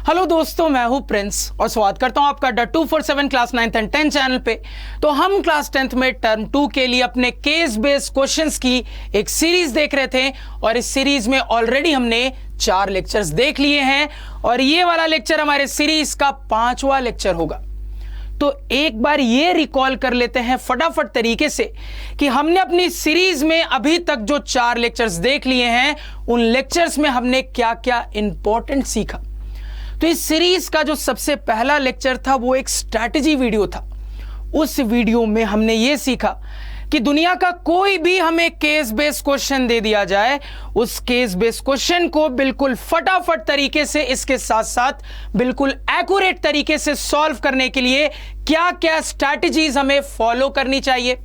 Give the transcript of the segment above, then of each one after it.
Hello दोस्तों, मैं हूं प्रिंस और स्वागत करता हूं आपका the 247 class 9th and 10th channel पे। तो हम क्लास 10th में टर्म 2 के लिए अपने केस बेस्ड क्वेश्चंस की एक सीरीज देख रहे थे और इस सीरीज में ऑलरेडी हमने 4 लेक्चर्स देख लिए हैं और ये वाला लेक्चर हमारे सीरीज का 5वां लेक्चर होगा। तो एक बार ये रिकॉल कर लेते हैं फटाफट तरीके से कि हमने अपनी सीरीज में अभी तक जो 4 लेक्चर्स देख लिए हैं उन लेक्चर्स में हमने क्या क्या इंपॉर्टेंट सीखा। तो इस सीरीज का जो सबसे पहला लेक्चर था वो एक स्ट्रैटेजी वीडियो था। उस वीडियो में हमने ये सीखा कि दुनिया का कोई भी हमें केस बेस्ड क्वेश्चन दे दिया जाए, उस केस बेस्ड क्वेश्चन को बिल्कुल फटाफट तरीके से, इसके साथ साथ बिल्कुल एक्यूरेट तरीके से सॉल्व करने के लिए क्या क्या स्ट्रैटेजीज हमें फॉलो करनी चाहिए।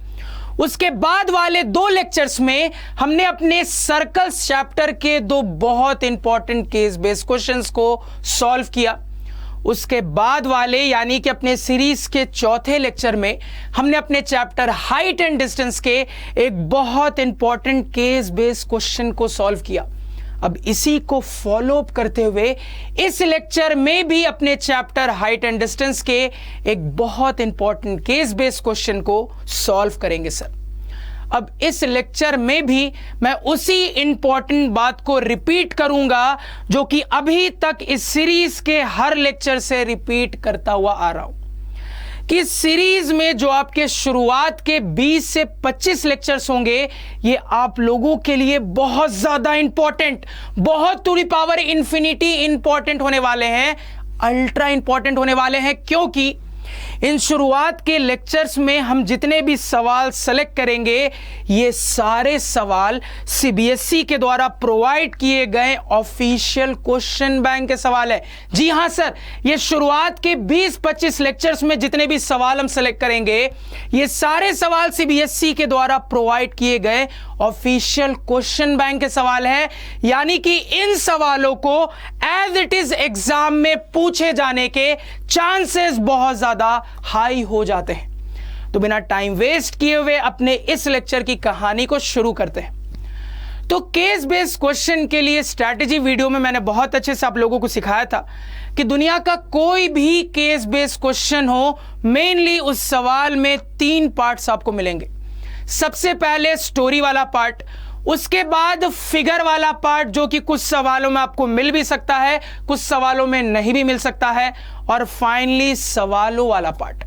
उसके बाद वाले 2 लेक्चर्स में हमने अपने सर्कल्स चैप्टर के 2 बहुत इंपॉर्टेंट केस बेस्ड क्वेश्चंस को सॉल्व किया। उसके बाद वाले यानी कि अपने सीरीज के 4थे लेक्चर में हमने अपने चैप्टर हाइट एंड डिस्टेंस के एक बहुत इंपॉर्टेंट केस बेस्ड क्वेश्चन को सॉल्व किया। अब इसी को फॉलो अप करते हुए इस लेक्चर में भी अपने चैप्टर हाइट एंड डिस्टेंस के एक बहुत इंपॉर्टेंट केस बेस्ड क्वेश्चन को सॉल्व करेंगे सर। अब इस लेक्चर में भी मैं उसी इंपॉर्टेंट बात को रिपीट करूंगा जो कि अभी तक इस सीरीज के हर लेक्चर से रिपीट करता हुआ आ रहा हूं कि सीरीज में जो आपके शुरुआत के 20 से 25 लेक्चर्स होंगे ये आप लोगों के लिए बहुत ज्यादा इंपॉर्टेंट, बहुत to the power infinity important होने वाले हैं, अल्ट्रा इंपॉर्टेंट होने वाले हैं। क्योंकि इन शुरुआत के लेक्चर्स में हम जितने भी सवाल सेलेक्ट करेंगे ये सारे सवाल सीबीएसई के द्वारा प्रोवाइड किए गए ऑफिशियल क्वेश्चन बैंक के सवाल है। जी हां सर, ये शुरुआत के 20-25 लेक्चर्स में जितने भी सवाल हम सेलेक्ट करेंगे ये सारे सवाल सीबीएसई के द्वारा प्रोवाइड किए गए ऑफिशियल क्वेश्चन बैंक के सवाल है। यानी कि इन सवालों को एज इट इज एग्जाम में पूछे जाने के चांसेस बहुत ज्यादा हाई हो जाते हैं। तो बिना टाइम वेस्ट किए हुए अपने इस लेक्चर की कहानी को शुरू करते हैं। तो केस बेस्ड क्वेश्चन के लिए स्ट्रैटेजी वीडियो में मैंने बहुत अच्छे से आप लोगों को सिखाया था कि दुनिया का कोई भी केस बेस्ड क्वेश्चन हो, मेनली उस सवाल में 3 पार्ट्स आपको मिलेंगे। सबसे पहले स्टोरी वाला पार्ट, उसके बाद फिगर वाला पार्ट जो कि कुछ सवालों में आपको मिल भी सकता है, कुछ सवालों में नहीं भी मिल सकता है, और फाइनली सवालों वाला पार्ट।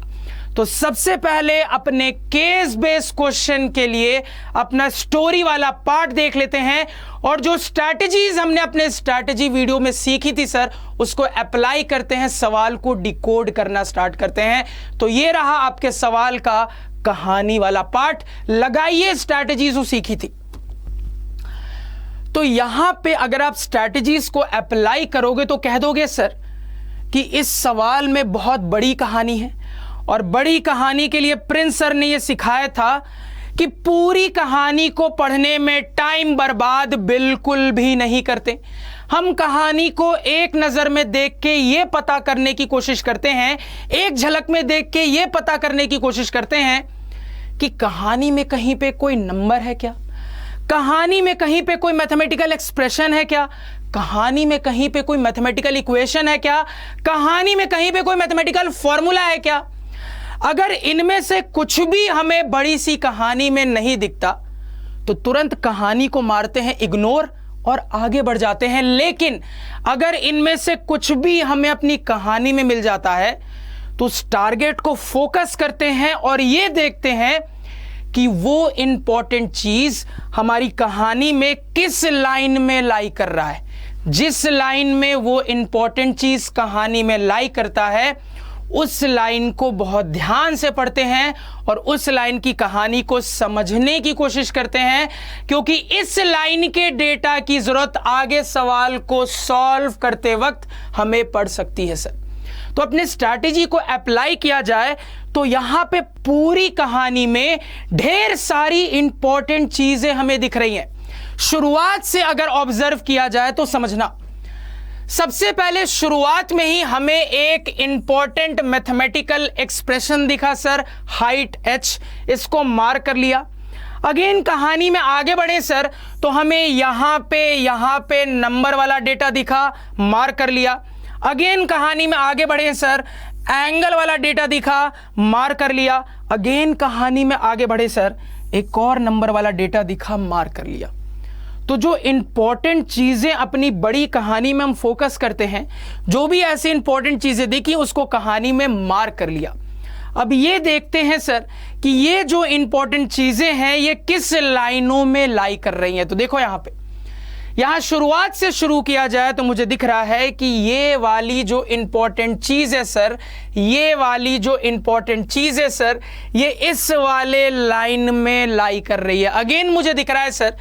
तो सबसे पहले अपने केस बेस्ड क्वेश्चन के लिए अपना स्टोरी वाला पार्ट देख लेते हैं और जो स्ट्रैटेजीज हमने अपने स्ट्रैटेजी वीडियो में सीखी थी सर उसको अप्लाई करते हैं, सवाल को डिकोड करना स्टार्ट करते हैं। तो ये रहा आपके सवाल का कहानी वाला पार्ट। लगाइए स्ट्रैटेजीज जो सीखी थी। तो यहां पे अगर आप स्ट्रैटेजीज को अप्लाई करोगे तो कह दोगे सर कि इस सवाल में बहुत बड़ी कहानी है और बड़ी कहानी के लिए प्रिंस सर ने यह सिखाया था कि पूरी कहानी को पढ़ने में टाइम बर्बाद बिल्कुल भी नहीं करते। हम कहानी को एक नजर में देख के ये पता करने की कोशिश करते हैं, एक झलक में देख के ये पता करने की कोशिश करते हैं कि कहानी में कहीं पे कोई नंबर है क्या, कहानी में कहीं पे कोई मैथमेटिकल एक्सप्रेशन है क्या, कहानी में कहीं पे कोई मैथमेटिकल इक्वेशन है क्या, कहानी में कहीं पे कोई मैथमेटिकल फॉर्मूला है क्या। अगर इनमें से कुछ भी हमें बड़ी सी कहानी में नहीं दिखता तो तुरंत कहानी को मारते हैं इग्नोर और आगे बढ़ जाते हैं। लेकिन अगर इनमें से कुछ भी हमें अपनी कहानी में मिल जाता है तो उस टारगेट को फोकस करते हैं और ये देखते हैं कि वो इंपॉर्टेंट चीज हमारी कहानी में किस लाइन में लाई कर रहा है। जिस लाइन में वो इंपॉर्टेंट चीज कहानी में लाई करता है उस लाइन को बहुत ध्यान से पढ़ते हैं और उस लाइन की कहानी को समझने की कोशिश करते हैं, क्योंकि इस लाइन के डेटा की जरूरत आगे सवाल को सॉल्व करते वक्त हमें पड़ सकती है सर। तो अपने स्ट्रैटेजी को अप्लाई किया जाए तो यहां पे पूरी कहानी में ढेर सारी इंपॉर्टेंट चीजें हमें दिख रही हैं। शुरुआत से अगर ऑब्जर्व किया जाए तो समझना, सबसे पहले शुरुआत में ही हमें एक इंपॉर्टेंट मैथमेटिकल एक्सप्रेशन दिखा सर, हाइट h, इसको मार्क कर लिया। अगेन कहानी में आगे बढ़े सर तो हमें यहां पे नंबर वाला डेटा दिखा, मार्क कर लिया। अगेन कहानी में आगे बढ़े सर, एंगल वाला डेटा दिखा, मार्क कर लिया। अगेन कहानी में आगे बढ़े सर, एक और नंबर वाला डेटा दिखा, मार्क कर लिया। तो जो इंपॉर्टेंट चीजें अपनी बड़ी कहानी में हम फोकस करते हैं, जो भी ऐसी इंपॉर्टेंट चीजें देखी उसको कहानी में मार्क कर लिया। अब ये देखते हैं सर कि ये जो इंपॉर्टेंट चीजें हैं ये किस लाइनों में लाई कर रही हैं। तो देखो यहां पे, यहां शुरुआत से शुरू किया जाए तो मुझे दिख रहा है कि ये वाली जो इंपॉर्टेंट चीज है सर, ये वाली जो इंपॉर्टेंट चीज है सर, ये इस वाले लाइन में लाई कर रही है। अगेन मुझे दिख रहा है सर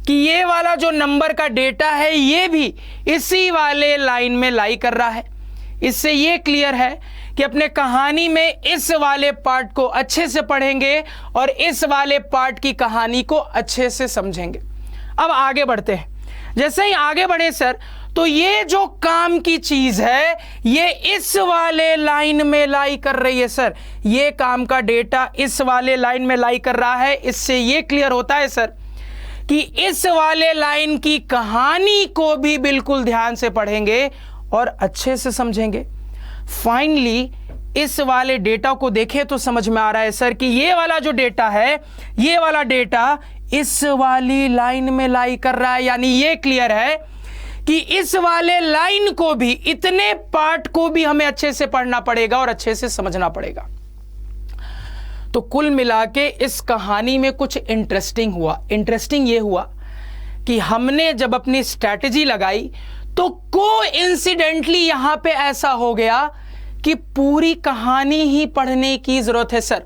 कि ये वाला जो नंबर का डेटा है ये भी इसी वाले लाइन में लाई कर रहा है। इससे ये क्लियर है कि अपने कहानी में इस वाले पार्ट को अच्छे से पढ़ेंगे और इस वाले पार्ट की कहानी को अच्छे से समझेंगे। अब आगे बढ़ते हैं। जैसे ही आगे बढ़े सर, तो ये जो काम की चीज है ये इस वाले लाइन में लाई कर रही है सर। ये काम का डेटा इस वाले लाइन में लाई कर रहा है। इससे ये क्लियर होता है सर कि इस वाले लाइन की कहानी को भी बिल्कुल ध्यान से पढ़ेंगे और अच्छे से समझेंगे। फाइनली इस वाले डेटा को देखें तो समझ में आ रहा है सर कि ये वाला जो डेटा है, ये वाला डेटा इस वाली लाइन में लाई कर रहा है। यानी ये क्लियर है कि इस वाले लाइन को भी, इतने पार्ट को भी हमें अच्छे से पढ़ना पड़ेगा और अच्छे से समझना पड़ेगा। तो कुल मिला के इस कहानी में कुछ इंटरेस्टिंग हुआ। इंटरेस्टिंग ये हुआ कि हमने जब अपनी स्ट्रैटेजी लगाई तो कोइंसिडेंटली यहां पे ऐसा हो गया कि पूरी कहानी ही पढ़ने की जरूरत है सर,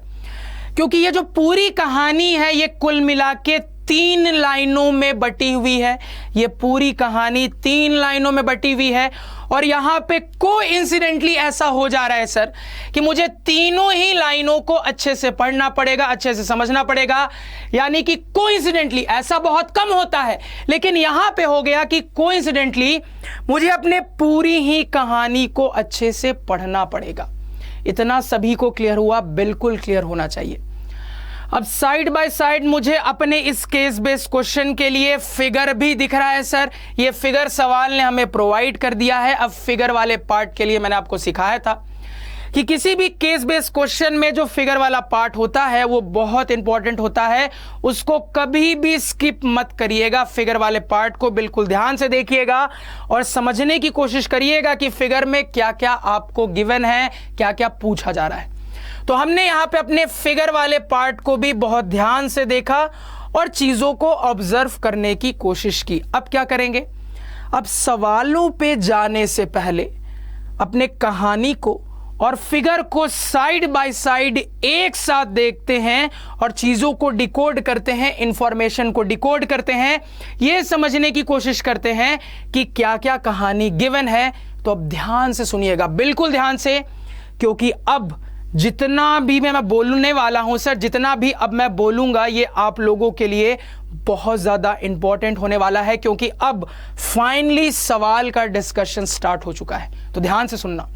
क्योंकि ये जो पूरी कहानी है ये कुल मिला के 3 लाइनों में बटी हुई है। ये पूरी कहानी 3 लाइनों में बटी हुई है और यहां पे कोइंसिडेंटली ऐसा हो जा रहा है सर कि मुझे तीनों ही लाइनों को अच्छे से पढ़ना पड़ेगा, अच्छे से समझना पड़ेगा। यानी कि कोइंसिडेंटली, ऐसा बहुत कम होता है लेकिन यहां पे हो गया कि कोइंसिडेंटली मुझे अपने पूरी ही कहानी को अच्छे से पढ़ना पड़ेगा। इतना सभी को क्लियर हुआ? बिल्कुल क्लियर होना चाहिए। अब साइड बाय साइड मुझे अपने इस केस बेस्ड क्वेश्चन के लिए फिगर भी दिख रहा है सर। ये फिगर सवाल ने हमें प्रोवाइड कर दिया है। अब फिगर वाले पार्ट के लिए मैंने आपको सिखाया था कि किसी भी केस बेस्ड क्वेश्चन में जो फिगर वाला पार्ट होता है वो बहुत इंपॉर्टेंट होता है। उसको कभी भी स्किप मत करिएगा। फिगर वाले पार्ट को बिल्कुल ध्यान से देखिएगा और समझने की कोशिश करिएगा कि फिगर में क्या क्या आपको गिवन है, क्या क्या पूछा जा रहा है। तो हमने यहां पे अपने फिगर वाले पार्ट को भी बहुत ध्यान से देखा और चीजों को ऑब्जर्व करने की कोशिश की। अब क्या करेंगे? अब सवालों पे जाने से पहले अपने कहानी को और फिगर को साइड बाय साइड एक साथ देखते हैं और चीजों को डिकोड करते हैं, इंफॉर्मेशन को डिकोड करते हैं, यह समझने की कोशिश करते हैं कि क्या क्या कहानी गिवन है। तो अब ध्यान से सुनिएगा, बिल्कुल ध्यान से, क्योंकि अब जितना भी मैं बोलने वाला हूं सर, जितना भी अब मैं बोलूंगा ये आप लोगों के लिए बहुत ज्यादा इंपॉर्टेंट होने वाला है, क्योंकि अब फाइनली सवाल का डिस्कशन स्टार्ट हो चुका है। तो ध्यान से सुनना।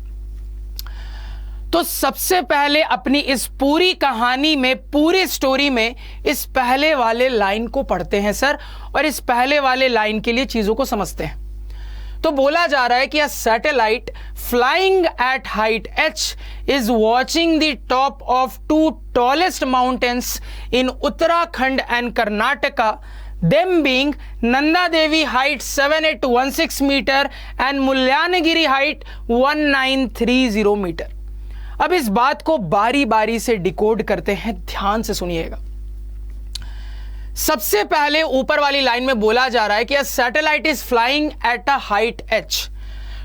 तो सबसे पहले अपनी इस पूरी कहानी में, पूरी स्टोरी में इस पहले वाले लाइन को पढ़ते हैं सर और इस पहले वाले लाइन के लिए चीजों को समझते हैं। तो बोला जा रहा है कि a satellite flying eight height h is watching the top of 2 tallest mountains in Uttarakhand and Karnataka, them being Nanda Devi height 7816 meter and Mulyanagiri height 1930 meter। अब इस बात को बारी बारी से डिकोड करते हैं, ध्यान से सुनिएगा। सबसे पहले ऊपर वाली लाइन में बोला जा रहा है कि satellite is flying at a height h।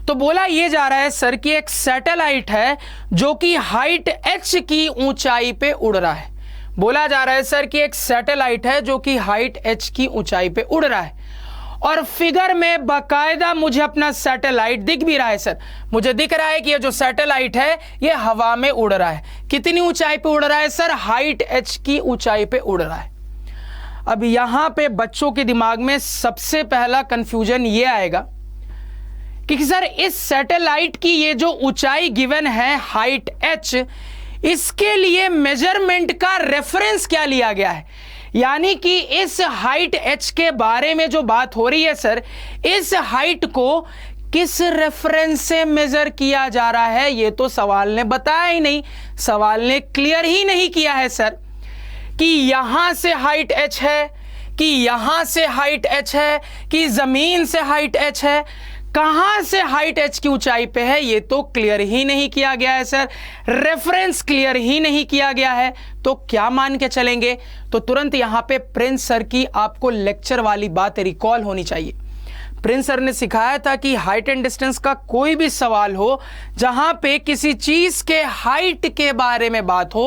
तो बोला यह जा रहा है सर कि एक सैटेलाइट है जो कि हाइट h की ऊंचाई पे उड़ रहा है। बोला जा रहा है सर कि एक सैटेलाइट है जो कि हाइट h की ऊंचाई पे उड़ रहा है और फिगर में बाकायदा मुझे अपना सैटेलाइट दिख भी रहा है सर। मुझे दिख रहा है कि ये जो सैटेलाइट है ये हवा में उड़ रहा है। कितनी ऊंचाई पे उड़ रहा है सर? हाइट h की ऊंचाई पे उड़ रहा है। अब यहां पे बच्चों के दिमाग में सबसे पहला कंफ्यूजन ये आएगा कि सर इस सैटेलाइट की ये जो ऊंचाई गिवन है हाइट h, इसके लिए मेजरमेंट का रेफरेंस क्या लिया गया है? यानी कि इस हाइट h के बारे में जो बात हो रही है सर, इस हाइट को किस रेफरेंस से मेजर किया जा रहा है ये तो सवाल ने बताया ही नहीं, सवाल ने क्लियर ही नहीं किया है सर कि यहां से हाइट h है, कि यहां से हाइट h है, कि जमीन से हाइट h है, कहां से हाइट h की ऊंचाई पे है, ये तो क्लियर ही नहीं किया गया है सर। रेफरेंस क्लियर ही नहीं किया गया है तो क्या मान के चलेंगे? तो तुरंत यहां पे प्रिंस सर की आपको लेक्चर वाली बात रिकॉल होनी चाहिए। प्रिंस सर ने सिखाया था कि हाइट एंड डिस्टेंस का कोई भी सवाल हो जहां पे किसी चीज के हाइट के बारे में बात हो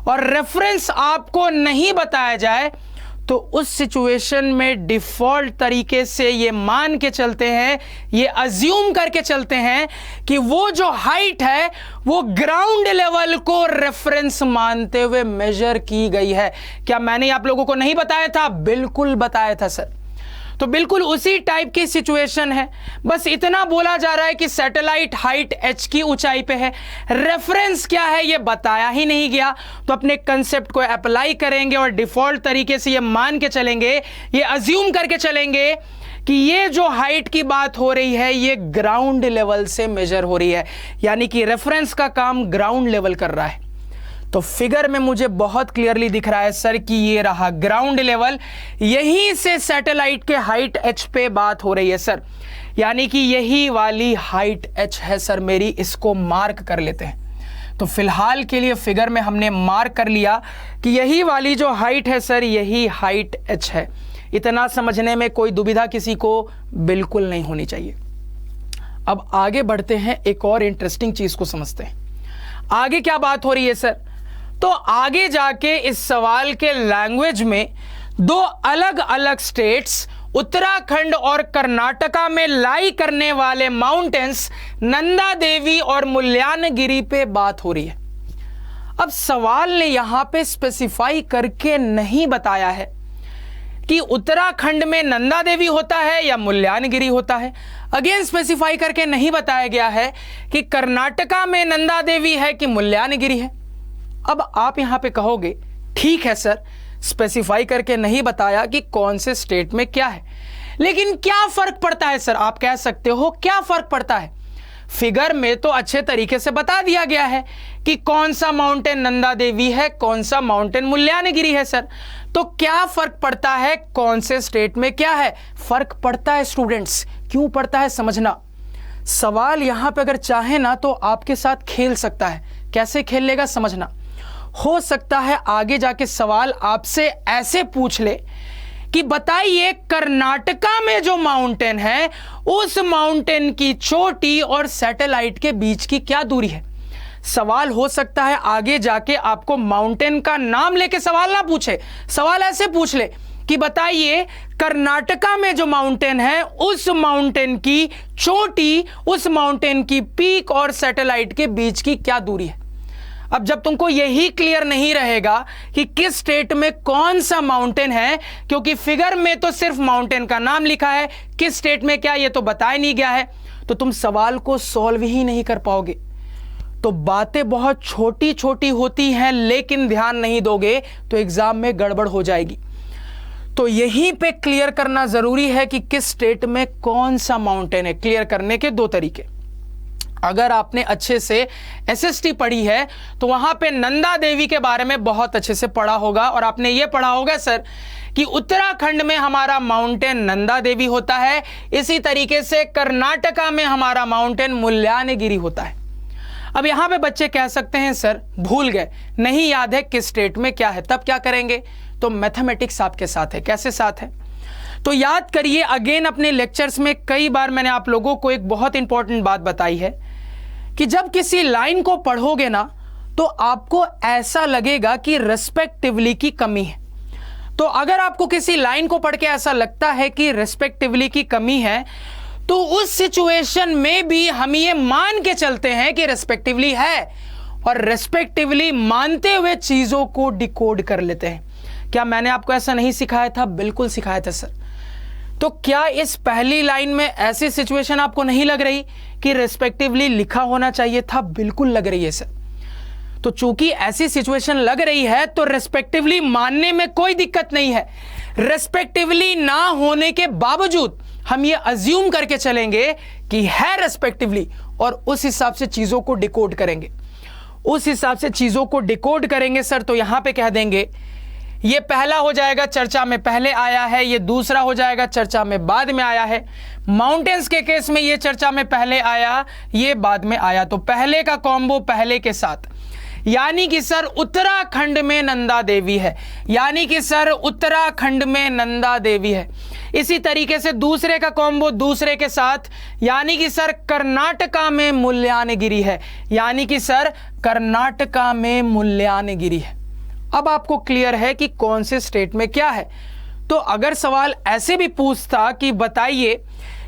और रेफरेंस आपको नहीं बताया जाए तो उस सिचुएशन में डिफॉल्ट तरीके से ये मान के चलते हैं, ये अज्यूम करके चलते हैं कि वो जो हाइट है वो ग्राउंड लेवल को रेफरेंस मानते हुए मेजर की गई है। क्या मैंने आप लोगों को नहीं बताया था? बिल्कुल बताया था सर। तो बिल्कुल उसी टाइप की सिचुएशन है, बस इतना बोला जा रहा है कि सैटेलाइट हाइट h की ऊंचाई पे है, रेफरेंस क्या है ये बताया ही नहीं गया। तो अपने कंसेप्ट को अप्लाई करेंगे और डिफॉल्ट तरीके से ये मान के चलेंगे, ये अज्यूम करके चलेंगे कि ये जो हाइट की बात हो रही है ये ग्राउंड लेवल से मेजर हो रही है, यानी कि रेफरेंस का काम ग्राउंड लेवल कर रहा है। तो फिगर में मुझे बहुत क्लियरली दिख रहा है सर कि ये रहा ग्राउंड लेवल, यहीं से सैटेलाइट के हाइट h पे बात हो रही है सर, यानी कि यही वाली हाइट h है सर मेरी, इसको मार्क कर लेते हैं। तो फिलहाल के लिए फिगर में हमने मार्क कर लिया कि यही वाली जो हाइट है सर यही हाइट h है। इतना समझने में कोई दुविधा किसी को बिल्कुल नहीं होनी चाहिए। अब आगे बढ़ते हैं, एक और इंटरेस्टिंग चीज को समझते हैं। आगे क्या बात हो रही है सर? तो आगे जाके इस सवाल के लैंग्वेज में दो अलग अलग स्टेट्स उत्तराखंड और कर्नाटका में लाई करने वाले माउंटेन्स नंदा देवी और मुल्यानगिरी पे बात हो रही है। अब सवाल ने यहां पे स्पेसिफाई करके नहीं बताया है कि उत्तराखंड में नंदा देवी होता है या मुल्यानगिरी होता है। अगेन स्पेसिफाई करके नहीं बताया गया है कि कर्नाटका में नंदा देवी है कि मुल्यानगिरी है। अब आप यहां पे कहोगे ठीक है सर, स्पेसिफाई करके नहीं बताया कि कौन से स्टेट में क्या है, लेकिन क्या फर्क पड़ता है सर? आप कह सकते हो क्या फर्क पड़ता है? फिगर में तो अच्छे तरीके से बता दिया गया है कि कौन सा माउंटेन नंदा देवी है, कौन सा माउंटेन मुल्यानगिरी है सर। तो क्या फर्क पड़ता है कौन से स्टेट में क्या है? फर्क पड़ता है स्टूडेंट्स। क्यों पड़ता है समझना। सवाल यहां पे अगर चाहे ना तो आपके साथ खेल सकता है। कैसे खेल लेगा समझना। हो सकता है आगे जाके सवाल आपसे ऐसे पूछ ले कि बताइए कर्नाटका में जो माउंटेन है उस माउंटेन की चोटी और सैटेलाइट के बीच की क्या दूरी है। सवाल हो सकता है आगे जाके आपको माउंटेन का नाम लेके सवाल ना पूछे, सवाल ऐसे पूछ ले कि बताइए कर्नाटका में जो माउंटेन है उस माउंटेन की चोटी, उस माउंटेन की पीक और सैटेलाइट के बीच की क्या दूरी है। अब जब तुमको यही क्लियर नहीं रहेगा कि किस स्टेट में कौन सा माउंटेन है, क्योंकि फिगर में तो सिर्फ माउंटेन का नाम लिखा है, किस स्टेट में क्या ये तो बताया नहीं गया है, तो तुम सवाल को सॉल्व ही नहीं कर पाओगे। तो बातें बहुत छोटी छोटी होती हैं, लेकिन ध्यान नहीं दोगे तो एग्जाम में गड़बड़ हो जाएगी। तो यहीं पे क्लियर करना जरूरी है कि किस स्टेट में कौन सा माउंटेन है। क्लियर करने के दो तरीके। अगर आपने अच्छे से एसएसटी पढ़ी है तो वहां पे नंदा देवी के बारे में बहुत अच्छे से पढ़ा होगा और आपने ये पढ़ा होगा सर कि उत्तराखंड में हमारा माउंटेन नंदा देवी होता है, इसी तरीके से कर्नाटका में हमारा माउंटेन मुल्यानगिरी होता है। अब यहां पे बच्चे कह सकते हैं सर भूल गए, नहीं याद है किस स्टेट में क्या है, तब क्या करेंगे? तो मैथमेटिक्स आपके साथ है। कैसे साथ है? तो याद करिए अगेन, अपने लेक्चर्स में कई बार मैंने आप लोगों को एक बहुत इंपॉर्टेंट बात बताई है कि जब किसी लाइन को पढ़ोगे ना तो आपको ऐसा लगेगा कि रेस्पेक्टिवली की कमी है। तो अगर आपको किसी लाइन को पढ़ के ऐसा लगता है कि रेस्पेक्टिवली की कमी है तो उस सिचुएशन में भी हम ये मान के चलते हैं कि रेस्पेक्टिवली है और रेस्पेक्टिवली मानते हुए चीजों को डिकोड कर लेते हैं। क्या मैंने आपको ऐसा नहीं सिखाया था? बिल्कुल सिखाया था सर। तो क्या इस पहली लाइन में ऐसी सिचुएशन आपको नहीं लग रही कि रेस्पेक्टिवली लिखा होना चाहिए था? बिल्कुल लग रही है सर। तो चूंकि ऐसी सिचुएशन लग रही है तो रेस्पेक्टिवली मानने में कोई दिक्कत नहीं है, रेस्पेक्टिवली ना होने के बावजूद हम ये अज्यूम करके चलेंगे कि है रेस्पेक्टिवली, और उस हिसाब से चीजों को डिकोड करेंगे, उस हिसाब से चीजों को डिकोड करेंगे सर। तो यहां पे कह देंगे ये पहला हो जाएगा, चर्चा में पहले आया है, ये दूसरा हो जाएगा, चर्चा में बाद में आया है। माउंटेन्स के केस में ये चर्चा में पहले आया, ये बाद में आया, तो पहले का कॉम्बो पहले के साथ, यानी कि सर उत्तराखंड में नंदा देवी है, यानी कि सर उत्तराखंड में नंदा देवी है। इसी तरीके से दूसरे का कॉम्बो दूसरे के साथ, यानी कि सर कर्नाटका में मुल्यानगिरी है, यानी कि सर कर्नाटका में मुल्यानगिरी है। अब आपको क्लियर है कि कौन से स्टेट में क्या है। तो अगर सवाल ऐसे भी पूछता कि बताइए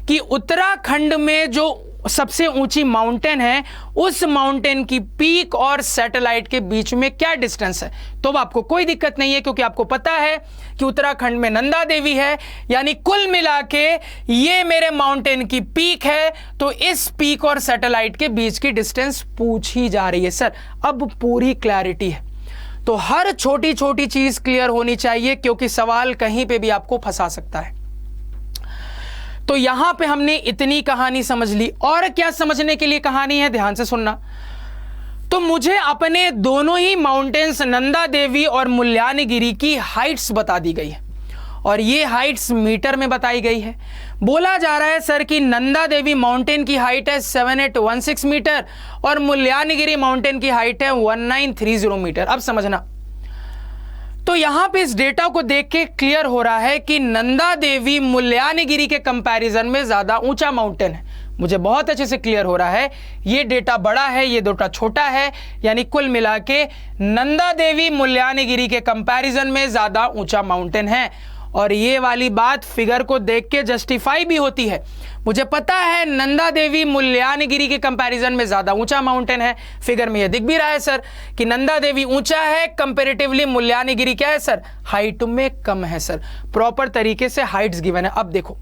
कि उत्तराखंड में जो सबसे ऊंची माउंटेन है, उस माउंटेन की पीक और सैटेलाइट के बीच में क्या डिस्टेंस है, तो आपको कोई दिक्कत नहीं है, क्योंकि आपको पता है कि उत्तराखंड में नंदा देवी है, यानी कुल मिला के ये मेरे माउंटेन की पीक है, तो इस पीक और सैटेलाइट के बीच की डिस्टेंस पूछी जा रही है सर। अब पूरी क्लैरिटी है, तो हर छोटी छोटी चीज क्लियर होनी चाहिए, क्योंकि सवाल कहीं पे भी आपको फंसा सकता है। तो यहां पे हमने इतनी कहानी समझ ली, और क्या समझने के लिए कहानी है, ध्यान से सुनना। तो मुझे अपने दोनों ही माउंटेन्स नंदा देवी और मुल्यानगिरी की हाइट्स बता दी गई है, और ये हाइट्स मीटर में बताई गई है। बोला जा रहा है सर कि नंदा देवी माउंटेन की हाइट है 7816 मीटर और मुल्यानगिरी माउंटेन की हाइट है 1930 मीटर। अब समझना, तो यहां पे इस डेटा को देख के क्लियर हो रहा है कि नंदा देवी मुल्यानगिरी के कंपैरिजन में ज्यादा ऊंचा माउंटेन है। मुझे बहुत अच्छे से क्लियर हो रहा है, ये डेटा बड़ा है, ये डेटा छोटा है, यानी कुल मिला के नंदा देवी मुल्यानगिरी के कंपैरिजन में ज्यादा ऊंचा माउंटेन है। और ये वाली बात फिगर को देख के जस्टिफाई भी होती है। मुझे पता है नंदा देवी मुल्यानगिरी के कंपैरिजन में ज्यादा ऊंचा माउंटेन है, फिगर में ये दिख भी रहा है सर कि नंदा देवी ऊंचा है, कंपैरेटिवली मुल्यानगिरी क्या है सर, हाइट में कम है सर। प्रॉपर तरीके से हाइट्स गिवन है। अब देखो,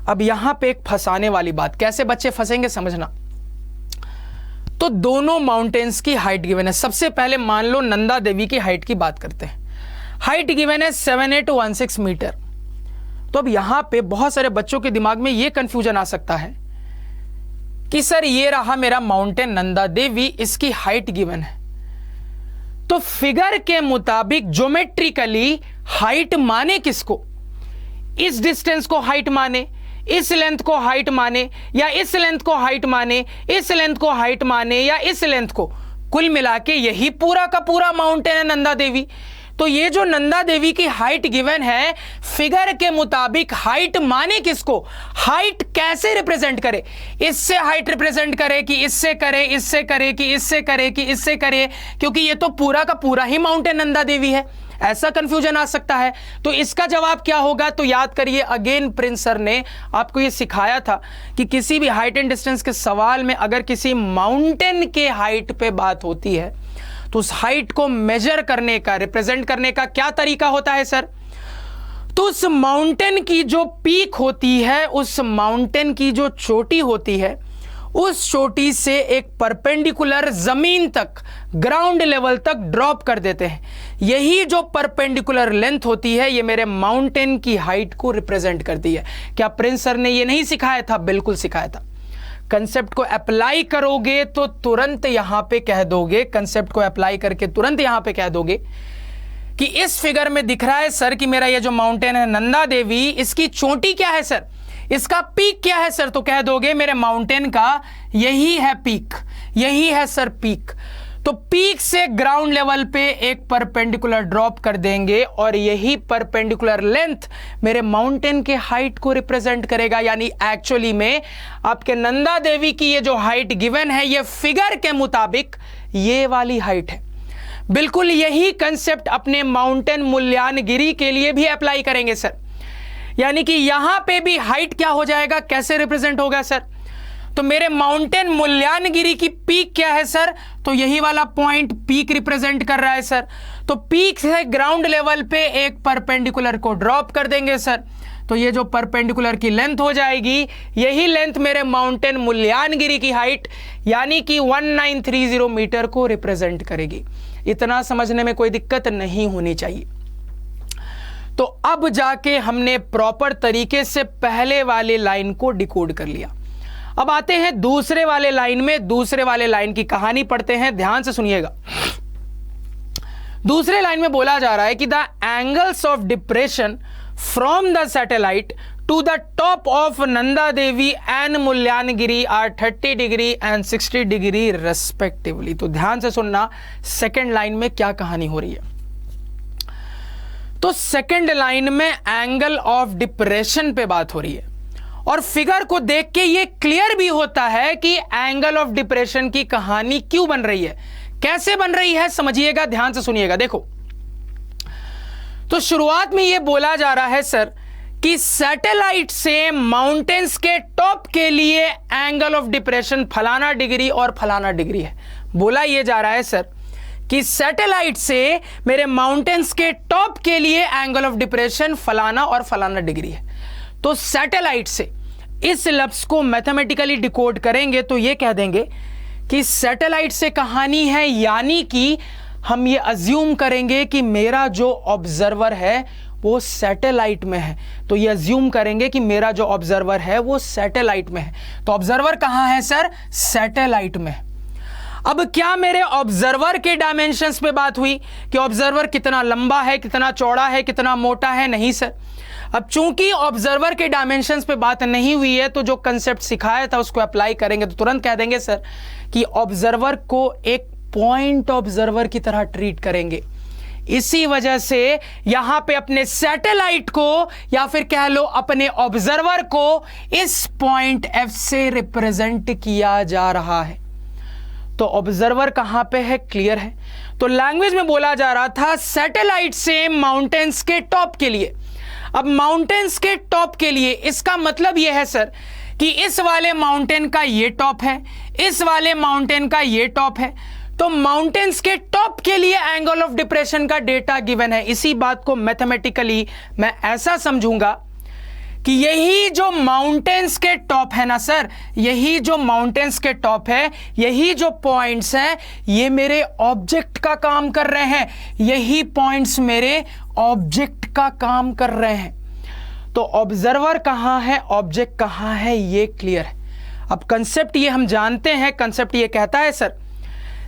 अब यहां पे एक फंसाने वाली बात, कैसे बच्चे फंसेंगे समझना। तो दोनों माउंटेन्स की हाइट गिवन है। सबसे पहले मान लो नंदा देवी की हाइट की बात करते हैं, हाइट गिवन है 7816 मीटर। तो अब यहां पे बहुत सारे बच्चों के दिमाग में यह कंफ्यूजन आ सकता है कि सर ये रहा मेरा माउंटेन नंदा देवी, इसकी हाइट गिवन है, तो फिगर के मुताबिक ज्योमेट्रिकली हाइट माने किसको, इस डिस्टेंस को हाइट माने, इस लेंथ को हाइट माने, या इस लेंथ को हाइट माने, इस लेंथ को हाइट माने, या इस लेंथ को, कुल मिला के यही पूरा का पूरा माउंटेन है नंदा देवी। तो ये जो नंदा देवी की हाइट गिवन है, फिगर के मुताबिक हाइट माने किसको, हाइट कैसे रिप्रेजेंट करे, इससे हाइट रिप्रेजेंट करे कि इससे करे, इससे करे कि इससे करे कि इससे करे, क्योंकि ये तो पूरा का पूरा ही माउंटेन नंदा देवी है। ऐसा कंफ्यूजन आ सकता है। तो इसका जवाब क्या होगा, तो याद करिए अगेन प्रिंस सर ने आपको ये सिखाया था कि किसी भी हाइट एंड डिस्टेंस के सवाल में अगर किसी माउंटेन के हाइट पे बात होती है तो उस हाइट को मेजर करने का, रिप्रेजेंट करने का क्या तरीका होता है सर, तो उस माउंटेन की जो पीक होती है, उस माउंटेन की जो चोटी होती है, उस चोटी से एक परपेंडिकुलर जमीन तक, ग्राउंड लेवल तक ड्रॉप कर देते हैं। यही जो परपेंडिकुलर लेंथ होती है, ये मेरे माउंटेन की हाइट को रिप्रेजेंट करती है। क्या प्रिंस सर ने ये नहीं सिखाया था? बिल्कुल सिखाया था। कंसेप्ट को अप्लाई करोगे तो तुरंत यहां पे कह दोगे, कंसेप्ट को अप्लाई करके तुरंत यहां पे कह दोगे कि इस फिगर में दिख रहा है सर कि मेरा ये जो माउंटेन है नंदा देवी, इसकी चोटी क्या है सर, इसका पीक क्या है सर, तो कह दोगे मेरे माउंटेन का यही है पीक, यही है सर पीक। तो पीक से ग्राउंड लेवल पे एक परपेंडिकुलर ड्रॉप कर देंगे और यही परपेंडिकुलर लेंथ मेरे माउंटेन के हाइट को रिप्रेजेंट करेगा। यानी एक्चुअली में आपके नंदा देवी की ये जो हाइट गिवन है, ये फिगर के मुताबिक ये वाली हाइट है। बिल्कुल यही कंसेप्ट अपने माउंटेन मुल्यानगिरी के लिए भी अप्लाई करेंगे सर। यानी कि यहां पे भी हाइट क्या हो जाएगा, कैसे रिप्रेजेंट होगा सर, तो मेरे माउंटेन मुल्यानगिरी की पीक क्या है सर, तो यही वाला पॉइंट पीक रिप्रेजेंट कर रहा है सर। तो पीक से ग्राउंड लेवल पे एक परपेंडिकुलर को ड्रॉप कर देंगे सर, तो ये जो परपेंडिकुलर की लेंथ हो जाएगी, यही लेंथ मेरे माउंटेन मुल्यानगिरी की हाइट यानी कि 1930 मीटर को रिप्रेजेंट करेगी। इतना समझने में कोई दिक्कत नहीं होनी चाहिए। तो अब जाके हमने प्रॉपर तरीके से पहले वाले लाइन को डिकोड कर लिया। अब आते हैं दूसरे वाले लाइन में, दूसरे वाले लाइन की कहानी पढ़ते हैं, ध्यान से सुनिएगा। दूसरे लाइन में बोला जा रहा है कि the angles of depression from the satellite to the top of Nanda Devi and Mullayanagiri are 30 degree and 60 degree respectively. तो ध्यान से सुनना, सेकेंड लाइन में क्या कहानी हो रही है। तो सेकेंड लाइन में एंगल ऑफ डिप्रेशन पे बात हो रही है और फिगर को देख के ये क्लियर भी होता है कि एंगल ऑफ डिप्रेशन की कहानी क्यों बन रही है, कैसे बन रही है, समझिएगा, ध्यान से सुनिएगा। देखो, तो शुरुआत में ये बोला जा रहा है सर कि सैटेलाइट से माउंटेन्स के टॉप के लिए एंगल ऑफ डिप्रेशन फलाना डिग्री और फलाना डिग्री है। बोला ये जा रहा है सर कि सैटेलाइट से मेरे माउंटेन्स के टॉप के लिए एंगल ऑफ डिप्रेशन फलाना और फलाना डिग्री है। तो सैटेलाइट से इस लफ्ज को मैथमेटिकली डिकोड करेंगे तो ये कह देंगे कि सैटेलाइट से कहानी है, यानी कि हम ये अज्यूम करेंगे कि मेरा जो ऑब्जर्वर है वो सैटेलाइट में है। तो ये अज्यूम करेंगे कि मेरा जो ऑब्जर्वर है वो सैटेलाइट में है। तो ऑब्जर्वर कहां है सर? सैटेलाइट में। अब क्या मेरे ऑब्जर्वर के डायमेंशंस पे बात हुई कि ऑब्जर्वर कितना लंबा है, कितना चौड़ा है, कितना मोटा है? नहीं सर। अब चूंकि ऑब्जर्वर के डायमेंशंस पे बात नहीं हुई है तो जो कंसेप्ट सिखाया था उसको अप्लाई करेंगे तो तुरंत कह देंगे सर कि ऑब्जर्वर को एक पॉइंट ऑब्जर्वर की तरह ट्रीट करेंगे। इसी वजह से यहां पे अपने सैटेलाइट को या फिर कह लो अपने ऑब्जर्वर को इस पॉइंट F से रिप्रेजेंट किया जा रहा है। तो ऑब्जर्वर कहां पे है? क्लियर है। तो लैंग्वेज में बोला जा रहा था सैटेलाइट से माउंटेन्स के टॉप के लिए। अब माउंटेन्स के टॉप के लिए इसका मतलब यह है सर कि इस वाले माउंटेन का ये टॉप है, इस वाले माउंटेन का ये टॉप है। तो माउंटेन्स के टॉप के लिए एंगल ऑफ डिप्रेशन का डेटा गिवन है। इसी बात को मैथमेटिकली मैं ऐसा समझूंगा कि यही जो माउंटेन्स के टॉप है ना सर, यही जो माउंटेन्स के टॉप है, यही जो पॉइंट्स हैं, ये मेरे ऑब्जेक्ट का काम कर रहे हैं। यही पॉइंट्स मेरे ऑब्जेक्ट का काम कर रहे हैं। तो ऑब्जर्वर कहां है, ऑब्जेक्ट कहां है, ये क्लियर है। अब कंसेप्ट ये हम जानते हैं, कंसेप्ट ये कहता है सर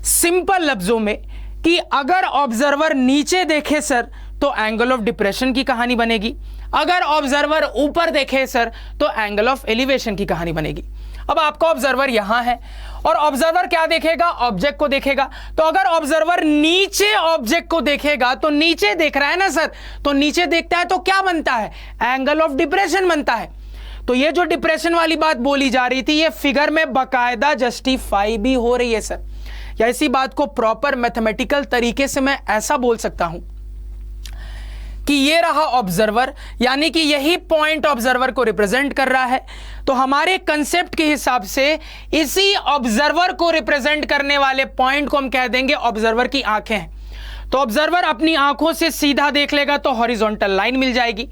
सिंपल लफ्जों में कि अगर ऑब्जर्वर नीचे देखे सर तो एंगल ऑफ डिप्रेशन की कहानी बनेगी, अगर ऑब्जर्वर ऊपर देखे सर तो एंगल ऑफ एलिवेशन की कहानी बनेगी। अब आपका ऑब्जर्वर यहां है और ऑब्जर्वर क्या देखेगा? ऑब्जेक्ट को देखेगा। तो अगर ऑब्जर्वर नीचे ऑब्जेक्ट को देखेगा तो नीचे देख रहा है ना सर, तो नीचे देखता है तो क्या बनता है? एंगल ऑफ डिप्रेशन बनता है। तो ये जो डिप्रेशन वाली बात बोली जा रही थी ये फिगर में बकायदा जस्टिफाई भी हो रही है सर। या इसी बात को प्रॉपर मैथमेटिकल तरीके से मैं ऐसा बोल सकता हूं कि ये रहा ऑब्जर्वर, यानी कि यही पॉइंट ऑब्जर्वर को रिप्रेजेंट कर रहा है। तो हमारे कंसेप्ट के हिसाब से इसी ऑब्जर्वर को रिप्रेजेंट करने वाले पॉइंट को हम कह देंगे ऑब्जर्वर की आंखें हैं। तो ऑब्जर्वर अपनी आंखों से सीधा देख लेगा तो हॉरिजॉन्टल लाइन मिल जाएगी।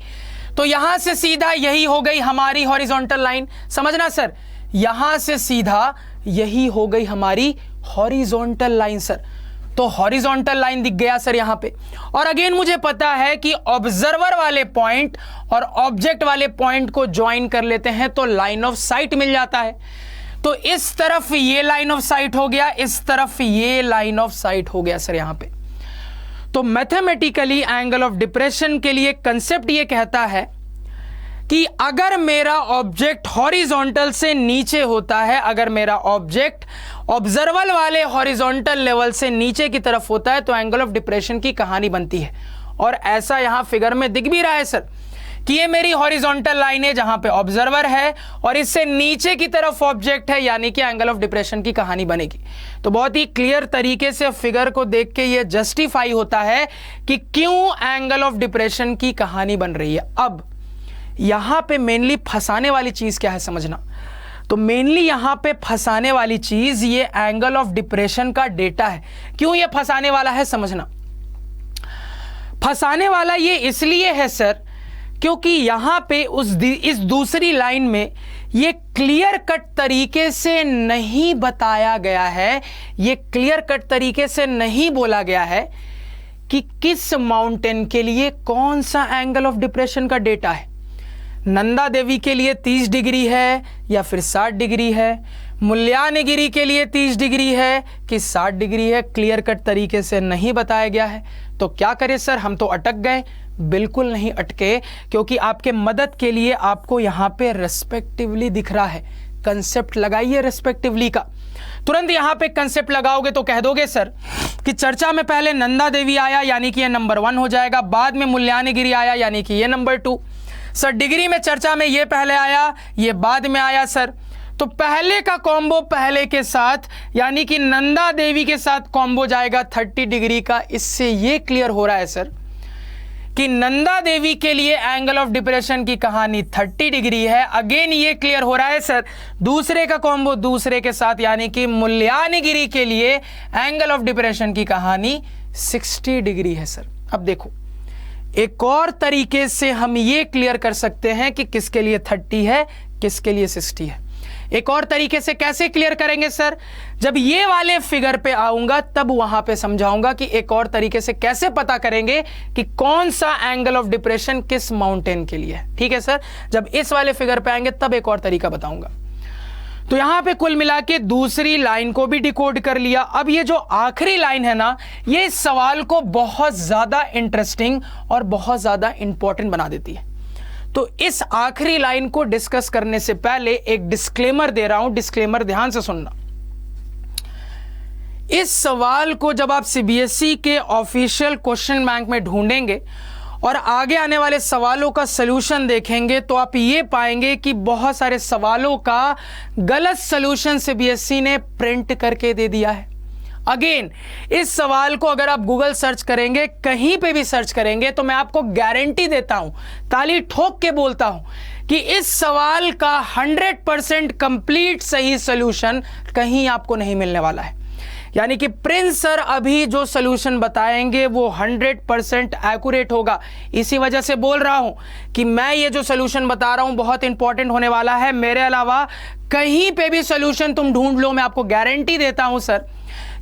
तो यहां से सीधा यही हो गई हमारी हॉरिजॉन्टल लाइन, समझना सर, यहां से सीधा यही हो गई हमारी हॉरिजॉन्टल लाइन सर। तो हॉरिजॉन्टल लाइन दिख गया सर यहां पे। और अगेन मुझे पता है कि ऑब्जर्वर वाले पॉइंट और ऑब्जेक्ट वाले पॉइंट को ज्वाइन कर लेते हैं तो लाइन ऑफ साइट मिल जाता है। तो इस तरफ ये लाइन ऑफ साइट हो गया, इस तरफ ये लाइन ऑफ साइट हो गया सर यहां पे। तो मैथमेटिकली एंगल ऑफ डिप्रेशन के लिए कंसेप्ट ये कहता है कि अगर मेरा ऑब्जेक्ट हॉरिजॉन्टल से नीचे होता है, अगर मेरा ऑब्जेक्ट ऑब्जर्वर वाले हॉरिजॉन्टल लेवल से नीचे की तरफ होता है तो एंगल ऑफ डिप्रेशन की कहानी बनती है। और ऐसा यहां फिगर में दिख भी रहा है सर कि ये मेरी हॉरिजॉन्टल लाइन है जहां पे ऑब्जर्वर है और इससे नीचे की तरफ ऑब्जेक्ट है, यानी कि एंगल ऑफ डिप्रेशन की कहानी बनेगी। तो बहुत ही क्लियर तरीके से फिगर को देख के ये जस्टिफाई होता है कि क्यों एंगल ऑफ डिप्रेशन की कहानी बन रही है। अब यहां पे मेनली फंसाने वाली चीज क्या है समझना। तो मेनली यहां पे फंसाने वाली चीज ये एंगल ऑफ डिप्रेशन का डेटा है। क्यों ये फंसाने वाला है समझना। फंसाने वाला ये इसलिए है सर क्योंकि यहां पे इस दूसरी लाइन में ये क्लियर कट तरीके से नहीं बताया गया है, ये क्लियर कट तरीके से नहीं बोला गया है कि किस माउंटेन के लिए कौन सा एंगल ऑफ डिप्रेशन का डेटा है। नंदा देवी के लिए 30 डिग्री है या फिर 60 डिग्री है, मुल्यानगिरी के लिए 30 डिग्री है कि 60 डिग्री है, क्लियर कट तरीके से नहीं बताया गया है। तो क्या करें सर, हम तो अटक गए। बिल्कुल नहीं अटके, क्योंकि आपके मदद के लिए आपको यहां पे रेस्पेक्टिवली दिख रहा है। कंसेप्ट लगाइए रेस्पेक्टिवली का, तुरंत यहां पे कंसेप्ट लगाओगे तो कह दोगे सर कि चर्चा में पहले नंदा देवी आया यानी कि ये नंबर 1 हो जाएगा, बाद में मुल्यानगिरी आया यानी कि ये नंबर 2। सर डिग्री में चर्चा में ये पहले आया, ये बाद में आया सर, तो पहले का कॉम्बो पहले के साथ यानी कि नंदा देवी के साथ कॉम्बो जाएगा 30 डिग्री का। इससे ये क्लियर हो रहा है सर कि नंदा देवी के लिए एंगल ऑफ डिप्रेशन की कहानी 30 डिग्री है। अगेन ये क्लियर हो रहा है सर, दूसरे का कॉम्बो दूसरे के साथ यानी कि मुल्यानगिरी के लिए एंगल ऑफ डिप्रेशन की कहानी 60 डिग्री है सर। अब देखो एक और तरीके से हम ये क्लियर कर सकते हैं कि किसके लिए 30 है किसके लिए 60 है। एक और तरीके से कैसे क्लियर करेंगे सर, जब ये वाले फिगर पे आऊंगा तब वहां पे समझाऊंगा कि एक और तरीके से कैसे पता करेंगे कि कौन सा एंगल ऑफ डिप्रेशन किस माउंटेन के लिए है। ठीक है सर, जब इस वाले फिगर पे आएंगे तब एक और तरीका बताऊंगा। तो यहां पे कुल मिला के दूसरी लाइन को भी डिकोड कर लिया। अब ये जो आखिरी लाइन है ना, ये इस सवाल को बहुत ज्यादा इंटरेस्टिंग और बहुत ज्यादा इंपॉर्टेंट बना देती है। तो इस आखिरी लाइन को डिस्कस करने से पहले एक डिस्क्लेमर दे रहा हूं, डिस्क्लेमर ध्यान से सुनना। इस सवाल को जब आप सीबीएसई के ऑफिशियल क्वेश्चन बैंक में ढूंढेंगे और आगे आने वाले सवालों का सलूशन देखेंगे तो आप ये पाएंगे कि बहुत सारे सवालों का गलत सलूशन सीबीएसई ने प्रिंट करके दे दिया है। अगेन इस सवाल को अगर आप गूगल सर्च करेंगे, कहीं पे भी सर्च करेंगे, तो मैं आपको गारंटी देता हूं, ताली ठोक के बोलता हूं कि इस सवाल का 100% कंप्लीट सही सलूशन कहीं आपको नहीं मिलने वाला है। यानी कि प्रिंस सर अभी जो सलूशन बताएंगे वो 100% एक्यूरेट होगा। इसी वजह से बोल रहा हूं कि मैं ये जो सलूशन बता रहा हूं बहुत इंपॉर्टेंट होने वाला है। मेरे अलावा कहीं पे भी सलूशन तुम ढूंढ लो, मैं आपको गारंटी देता हूं सर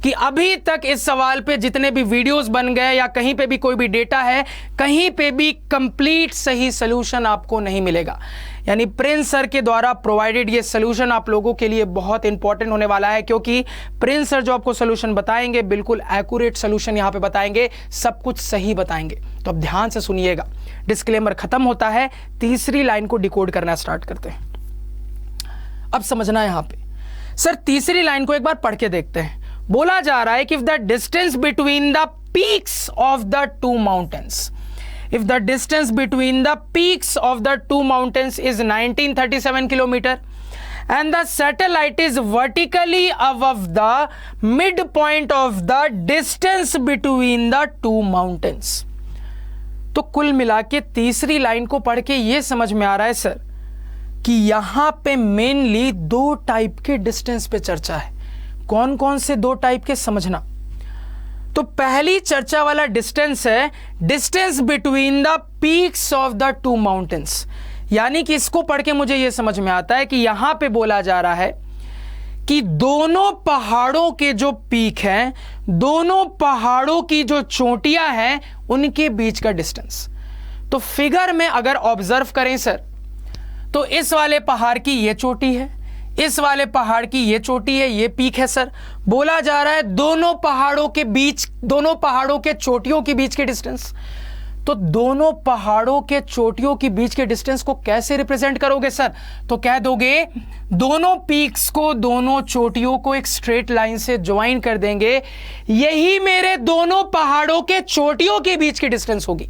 कि अभी तक इस सवाल पे जितने भी वीडियोस बन गए या कहीं पे भी कोई भी डेटा है, कहीं पे भी कंप्लीट सही सलूशन आपको नहीं मिलेगा। यानी प्रिंस सर के द्वारा प्रोवाइडेड ये सलूशन आप लोगों के लिए बहुत इंपॉर्टेंट होने वाला है, क्योंकि प्रिंस सर जो आपको सलूशन बताएंगे बिल्कुल एक्यूरेट सलूशन यहां पे बताएंगे, सब कुछ सही बताएंगे। तो अब ध्यान से सुनिएगा, डिस्क्लेमर खत्म होता है, तीसरी लाइन को डिकोड करना स्टार्ट करते हैं। अब समझना यहां पे सर, तीसरी लाइन को एक बार पढ़ के देखते हैं। बोला जा रहा है कि if the distance between the peaks of the two mountains, if the distance between the peaks of the two mountains is 1937 kilometer and the satellite is vertically above the midpoint of the distance between the two mountains, तो कुल मिला के तीसरी line को पढ़ के ये समझ में आ रहा है सर कि यहां पे मेनली 2 टाइप के डिस्टेंस पे चर्चा है। कौन कौन से 2 टाइप के समझना। तो पहली चर्चा वाला डिस्टेंस है distance between the peaks of the two mountains. यानी कि इसको पढ़ के मुझे यह समझ में आता है कि यहां पे बोला जा रहा है कि दोनों पहाड़ों के जो पीक हैं, दोनों पहाड़ों की जो चोटियां हैं, उनके बीच का डिस्टेंस। तो फिगर में अगर ऑब्जर्व करें सर, तो इस वाले पहाड़ की यह चोटी है, इस वाले पहाड़ की ये चोटी है, ये पीक है सर। बोला जा रहा है दोनों पहाड़ों के बीच, दोनों पहाड़ों के चोटियों के बीच के डिस्टेंस। तो दोनों पहाड़ों के चोटियों के बीच के डिस्टेंस को कैसे रिप्रेजेंट करोगे सर? तो कह दोगे दोनों पीक्स को, दोनों चोटियों को एक स्ट्रेट लाइन से ज्वाइन कर देंगे, यही मेरे दोनों पहाड़ों के चोटियों के बीच की डिस्टेंस होगी।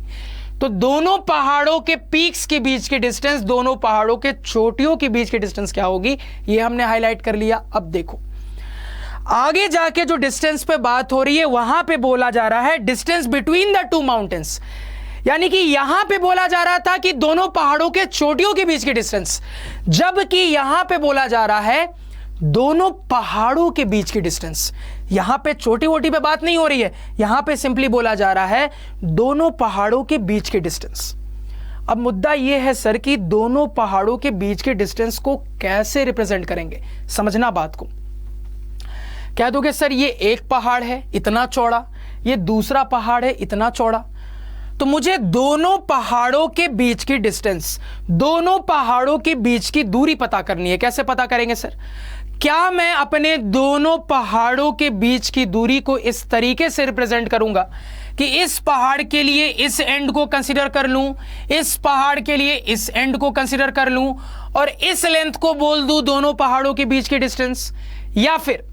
तो दोनों पहाड़ों के पीक्स के बीच की डिस्टेंस, दोनों पहाड़ों के चोटियों के बीच की डिस्टेंस क्या होगी, ये हमने हाईलाइट कर लिया। अब देखो आगे जाके जो डिस्टेंस पे बात हो रही है, वहां पे बोला जा रहा है distance between the two mountains. यानी कि यहां पे बोला जा रहा था कि दोनों पहाड़ों के चोटियों के बीच की डिस्टेंस, जबकि यहां पे बोला जा रहा है दोनों पहाड़ों के बीच की डिस्टेंस। यहां पे छोटी वोटी पे बात नहीं हो रही है, यहां पे सिंपली बोला जा रहा है दोनों पहाड़ों के बीच के डिस्टेंस। अब मुद्दा यह है सर कि दोनों पहाड़ों के बीच के डिस्टेंस को कैसे रिप्रेजेंट करेंगे, समझना बात को। कह दोगे सर ये एक पहाड़ है इतना चौड़ा, ये दूसरा पहाड़ है इतना चौड़ा, तो मुझे दोनों पहाड़ों के बीच की डिस्टेंस, दोनों पहाड़ों के बीच की दूरी पता करनी है। कैसे पता करेंगे सर? क्या मैं अपने दोनों पहाड़ों के बीच की दूरी को इस तरीके से रिप्रेजेंट करूंगा कि इस पहाड़ के लिए इस एंड को कंसीडर कर लूं, इस पहाड़ के लिए इस एंड को कंसीडर कर लूं और इस लेंथ को बोल दूं दोनों पहाड़ों के बीच की डिस्टेंस, या फिर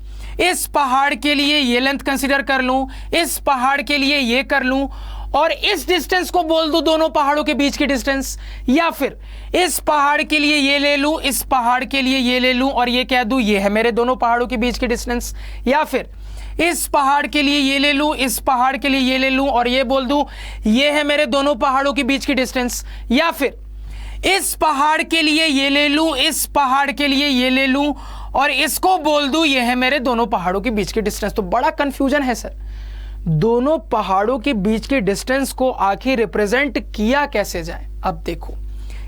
इस पहाड़ के लिए ये लेंथ कंसीडर कर लूं, इस पहाड़ के लिए ये कर लूं और इस डिस्टेंस को बोल दूं दोनों पहाड़ों के बीच की डिस्टेंस, या फिर इस पहाड़ के लिए ये ले लूं, इस पहाड़ के लिए ये ले लूं और ये कह दूं ये है मेरे दोनों पहाड़ों के बीच की डिस्टेंस, या फिर इस पहाड़ के लिए ये ले लूं, इस पहाड़ के लिए ये ले लूं और ये बोल दूं ये है मेरे दोनों पहाड़ों के बीच की डिस्टेंस, या फिर इस पहाड़ के लिए ये ले लूं, इस पहाड़ के लिए ये ले लूं और इसको बोल दूं ये है मेरे दोनों पहाड़ों के बीच की डिस्टेंस। तो बड़ा कंफ्यूजन है सर, दोनों पहाड़ों के बीच की डिस्टेंस को आखिर रिप्रेजेंट किया कैसे जाए? अब देखो,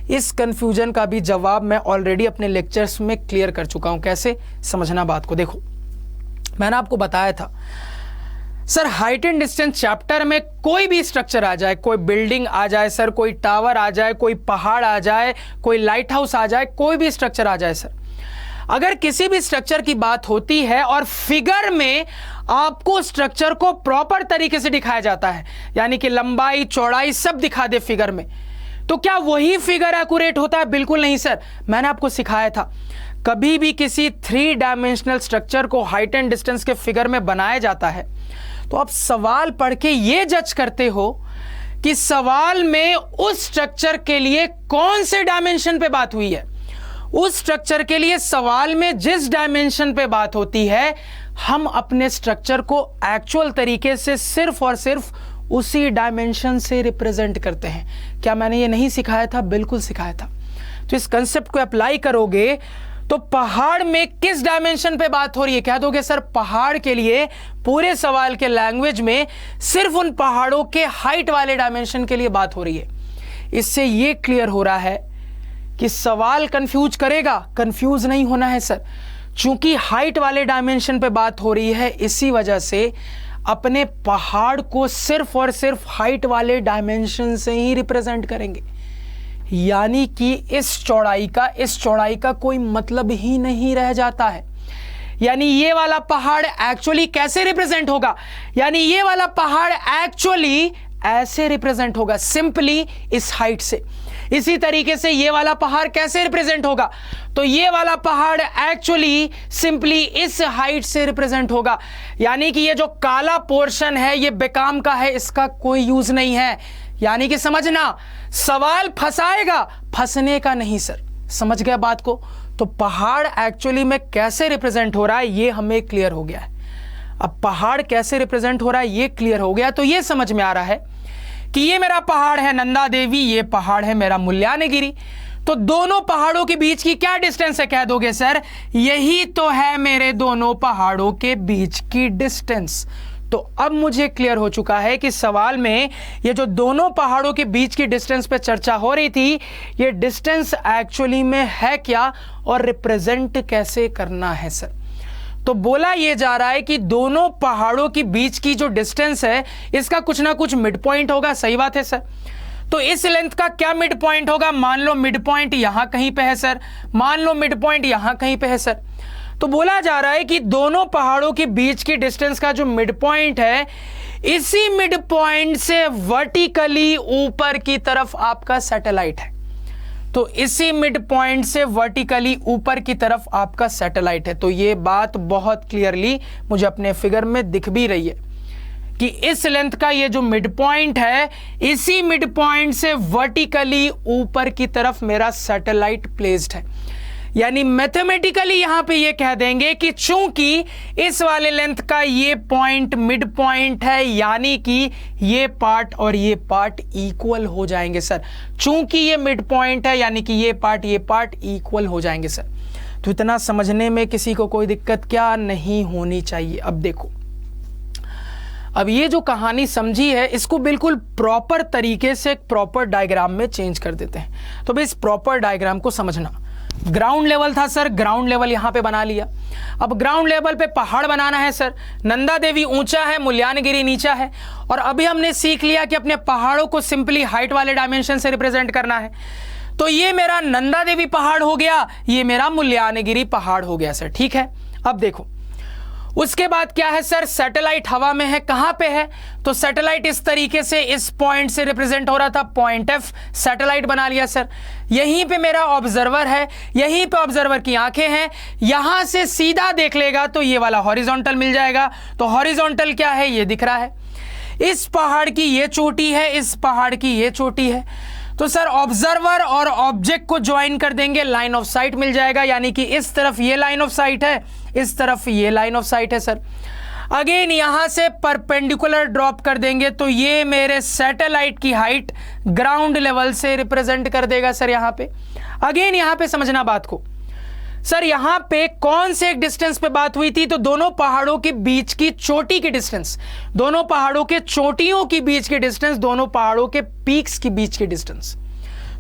इस कंफ्यूजन का भी जवाब मैं ऑलरेडी अपने लेक्चर्स में क्लियर कर चुका हूं। कैसे समझना बात को? देखो, मैंने आपको बताया था sir, height and distance chapter में कोई भी स्ट्रक्चर आ जाए, कोई बिल्डिंग आ जाए सर, कोई टावर आ जाए, कोई पहाड़ आ जाए, कोई लाइट हाउस आ जाए, कोई भी स्ट्रक्चर आ जाए सर, अगर किसी भी स्ट्रक्चर की बात होती है और फिगर में आपको स्ट्रक्चर को प्रॉपर तरीके से दिखाया जाता है, यानी कि लंबाई चौड़ाई सब दिखा दे फिगर में, तो क्या वही फिगर एक्यूरेट होता है? बिल्कुल नहीं सर। मैंने आपको सिखाया था, कभी भी किसी 3 डायमेंशनल स्ट्रक्चर को हाइट एंड डिस्टेंस के फिगर में बनाया जाता है तो आप सवाल पढ़ के ये जज करते हो कि सवाल में उस स्ट्रक्चर के लिए कौन से डायमेंशन पे बात हुई है। उस स्ट्रक्चर के लिए सवाल में जिस डायमेंशन पे बात होती है, हम अपने स्ट्रक्चर को एक्चुअल तरीके से सिर्फ और सिर्फ उसी डायमेंशन से रिप्रेजेंट करते हैं। क्या मैंने ये नहीं सिखाया था? बिल्कुल सिखाया था। तो इस कंसेप्ट को अप्लाई करोगे तो पहाड़ में किस डायमेंशन पे बात हो रही है कह दोगे सर, पहाड़ के लिए पूरे सवाल के लैंग्वेज में सिर्फ उन पहाड़ों के हाइट वाले डायमेंशन के लिए बात हो रही है। इससे ये क्लियर हो रहा है कि सवाल कंफ्यूज करेगा, कंफ्यूज नहीं होना है सर। चूंकि हाइट वाले डायमेंशन पे बात हो रही है, इसी वजह से अपने पहाड़ को सिर्फ और सिर्फ हाइट वाले डायमेंशन से ही रिप्रेजेंट करेंगे, यानी कि इस चौड़ाई का कोई मतलब ही नहीं रह जाता है। यानी ये वाला पहाड़ एक्चुअली कैसे रिप्रेजेंट होगा, यानी ये वाला पहाड़ एक्चुअली ऐसे रिप्रेजेंट होगा, सिंपली इस हाइट से। इसी तरीके से ये वाला पहाड़ कैसे रिप्रेजेंट होगा, तो ये वाला पहाड़ एक्चुअली सिंपली इस हाइट से रिप्रेजेंट होगा। यानी कि ये जो काला पोर्शन है ये बेकाम का है, इसका कोई यूज नहीं है। यानी कि समझना, सवाल फंसाएगा, फंसने का नहीं सर। समझ गया बात को? तो पहाड़ एक्चुअली में कैसे रिप्रेजेंट हो रहा है ये हमें क्लियर हो गया है। अब पहाड़ कैसे रिप्रेजेंट हो रहा है ये क्लियर हो गया, तो ये समझ में आ रहा है कि ये मेरा पहाड़ है नंदा देवी, ये पहाड़ है मेरा मुल्यानगिरी। तो दोनों पहाड़ों के बीच की क्या डिस्टेंस है कह दोगे सर, यही तो है मेरे दोनों पहाड़ों के बीच की डिस्टेंस। तो अब मुझे क्लियर हो चुका है कि सवाल में ये जो दोनों पहाड़ों के बीच की डिस्टेंस पे चर्चा हो रही थी, ये डिस्टेंस एक्चुअली में है क्या और रिप्रेजेंट कैसे करना है सर। तो बोला ये जा रहा है कि दोनों पहाड़ों के बीच की जो डिस्टेंस है इसका कुछ ना कुछ मिड पॉइंट होगा। सही बात है सर। तो इस लेंथ का क्या मिड पॉइंट होगा? मान लो मिड पॉइंट यहां कहीं पे है सर, मान लो मिड पॉइंट यहां कहीं पे है सर। तो बोला जा रहा है कि दोनों पहाड़ों के बीच की डिस्टेंस का जो मिड पॉइंट है, इसी मिड पॉइंट से वर्टिकली ऊपर की तरफ आपका सैटेलाइट है। तो इसी मिड पॉइंट से वर्टिकली ऊपर की तरफ आपका सैटेलाइट है। तो ये बात बहुत क्लियरली मुझे अपने फिगर में दिख भी रही है कि इस लेंथ का ये जो मिड पॉइंट है, इसी मिड पॉइंट से वर्टिकली ऊपर की तरफ मेरा सैटेलाइट प्लेस्ड है। यानी मैथमेटिकली यहां पे ये कह देंगे कि चूंकि इस वाले लेंथ का ये पॉइंट मिड पॉइंट है, यानी कि ये पार्ट और ये पार्ट इक्वल हो जाएंगे सर। चूंकि ये मिड पॉइंट है यानी कि ये पार्ट इक्वल हो जाएंगे सर। तो इतना समझने में किसी को कोई दिक्कत क्या नहीं होनी चाहिए। अब देखो, अब ये जो कहानी समझी है इसको बिल्कुल प्रॉपर तरीके से एक प्रॉपर डायग्राम में चेंज कर देते हैं। तो भाई इस प्रॉपर डायग्राम को समझना, ग्राउंड लेवल था सर, ग्राउंड लेवल यहां पे बना लिया। अब ग्राउंड लेवल पे पहाड़ बनाना है सर। नंदा देवी ऊंचा है, मुल्यानगिरी नीचा है। और अभी हमने सीख लिया कि अपने पहाड़ों को सिंपली हाइट वाले डायमेंशन से रिप्रेजेंट करना है। तो ये मेरा नंदा देवी पहाड़ हो गया, ये मेरा मुल्यानगिरी पहाड़ हो गया सर। ठीक है, अब देखो उसके बाद क्या है सर, सैटेलाइट हवा में है। कहां पे है? तो सैटेलाइट इस तरीके से इस पॉइंट से रिप्रेजेंट हो रहा था, पॉइंट एफ सैटेलाइट बना लिया सर। यहीं पे मेरा ऑब्जर्वर है, यहीं पे ऑब्जर्वर की आंखें हैं। यहां से सीधा देख लेगा तो ये वाला हॉरिजॉन्टल मिल जाएगा। तो हॉरिजॉन्टल क्या है, ये दिख रहा है। इस पहाड़ की ये चोटी है, इस पहाड़ की ये चोटी है। तो सर ऑब्जर्वर और ऑब्जेक्ट को ज्वाइन कर देंगे, लाइन ऑफ साइट मिल जाएगा। यानी कि इस तरफ ये लाइन ऑफ साइट है, इस तरफ ये लाइन ऑफ साइट है सर। अगेन यहां से परपेंडिकुलर ड्रॉप कर देंगे तो ये मेरे सैटेलाइट की हाइट ग्राउंड लेवल से रिप्रेजेंट कर देगा सर। यहां पे अगेन यहां पे समझना बात को सर, यहां पे कौन से एक डिस्टेंस पे बात हुई थी? तो दोनों पहाड़ों के बीच की चोटी की डिस्टेंस, दोनों पहाड़ों के चोटियों के बीच की डिस्टेंस, दोनों पहाड़ों के पीक्स के बीच की डिस्टेंस।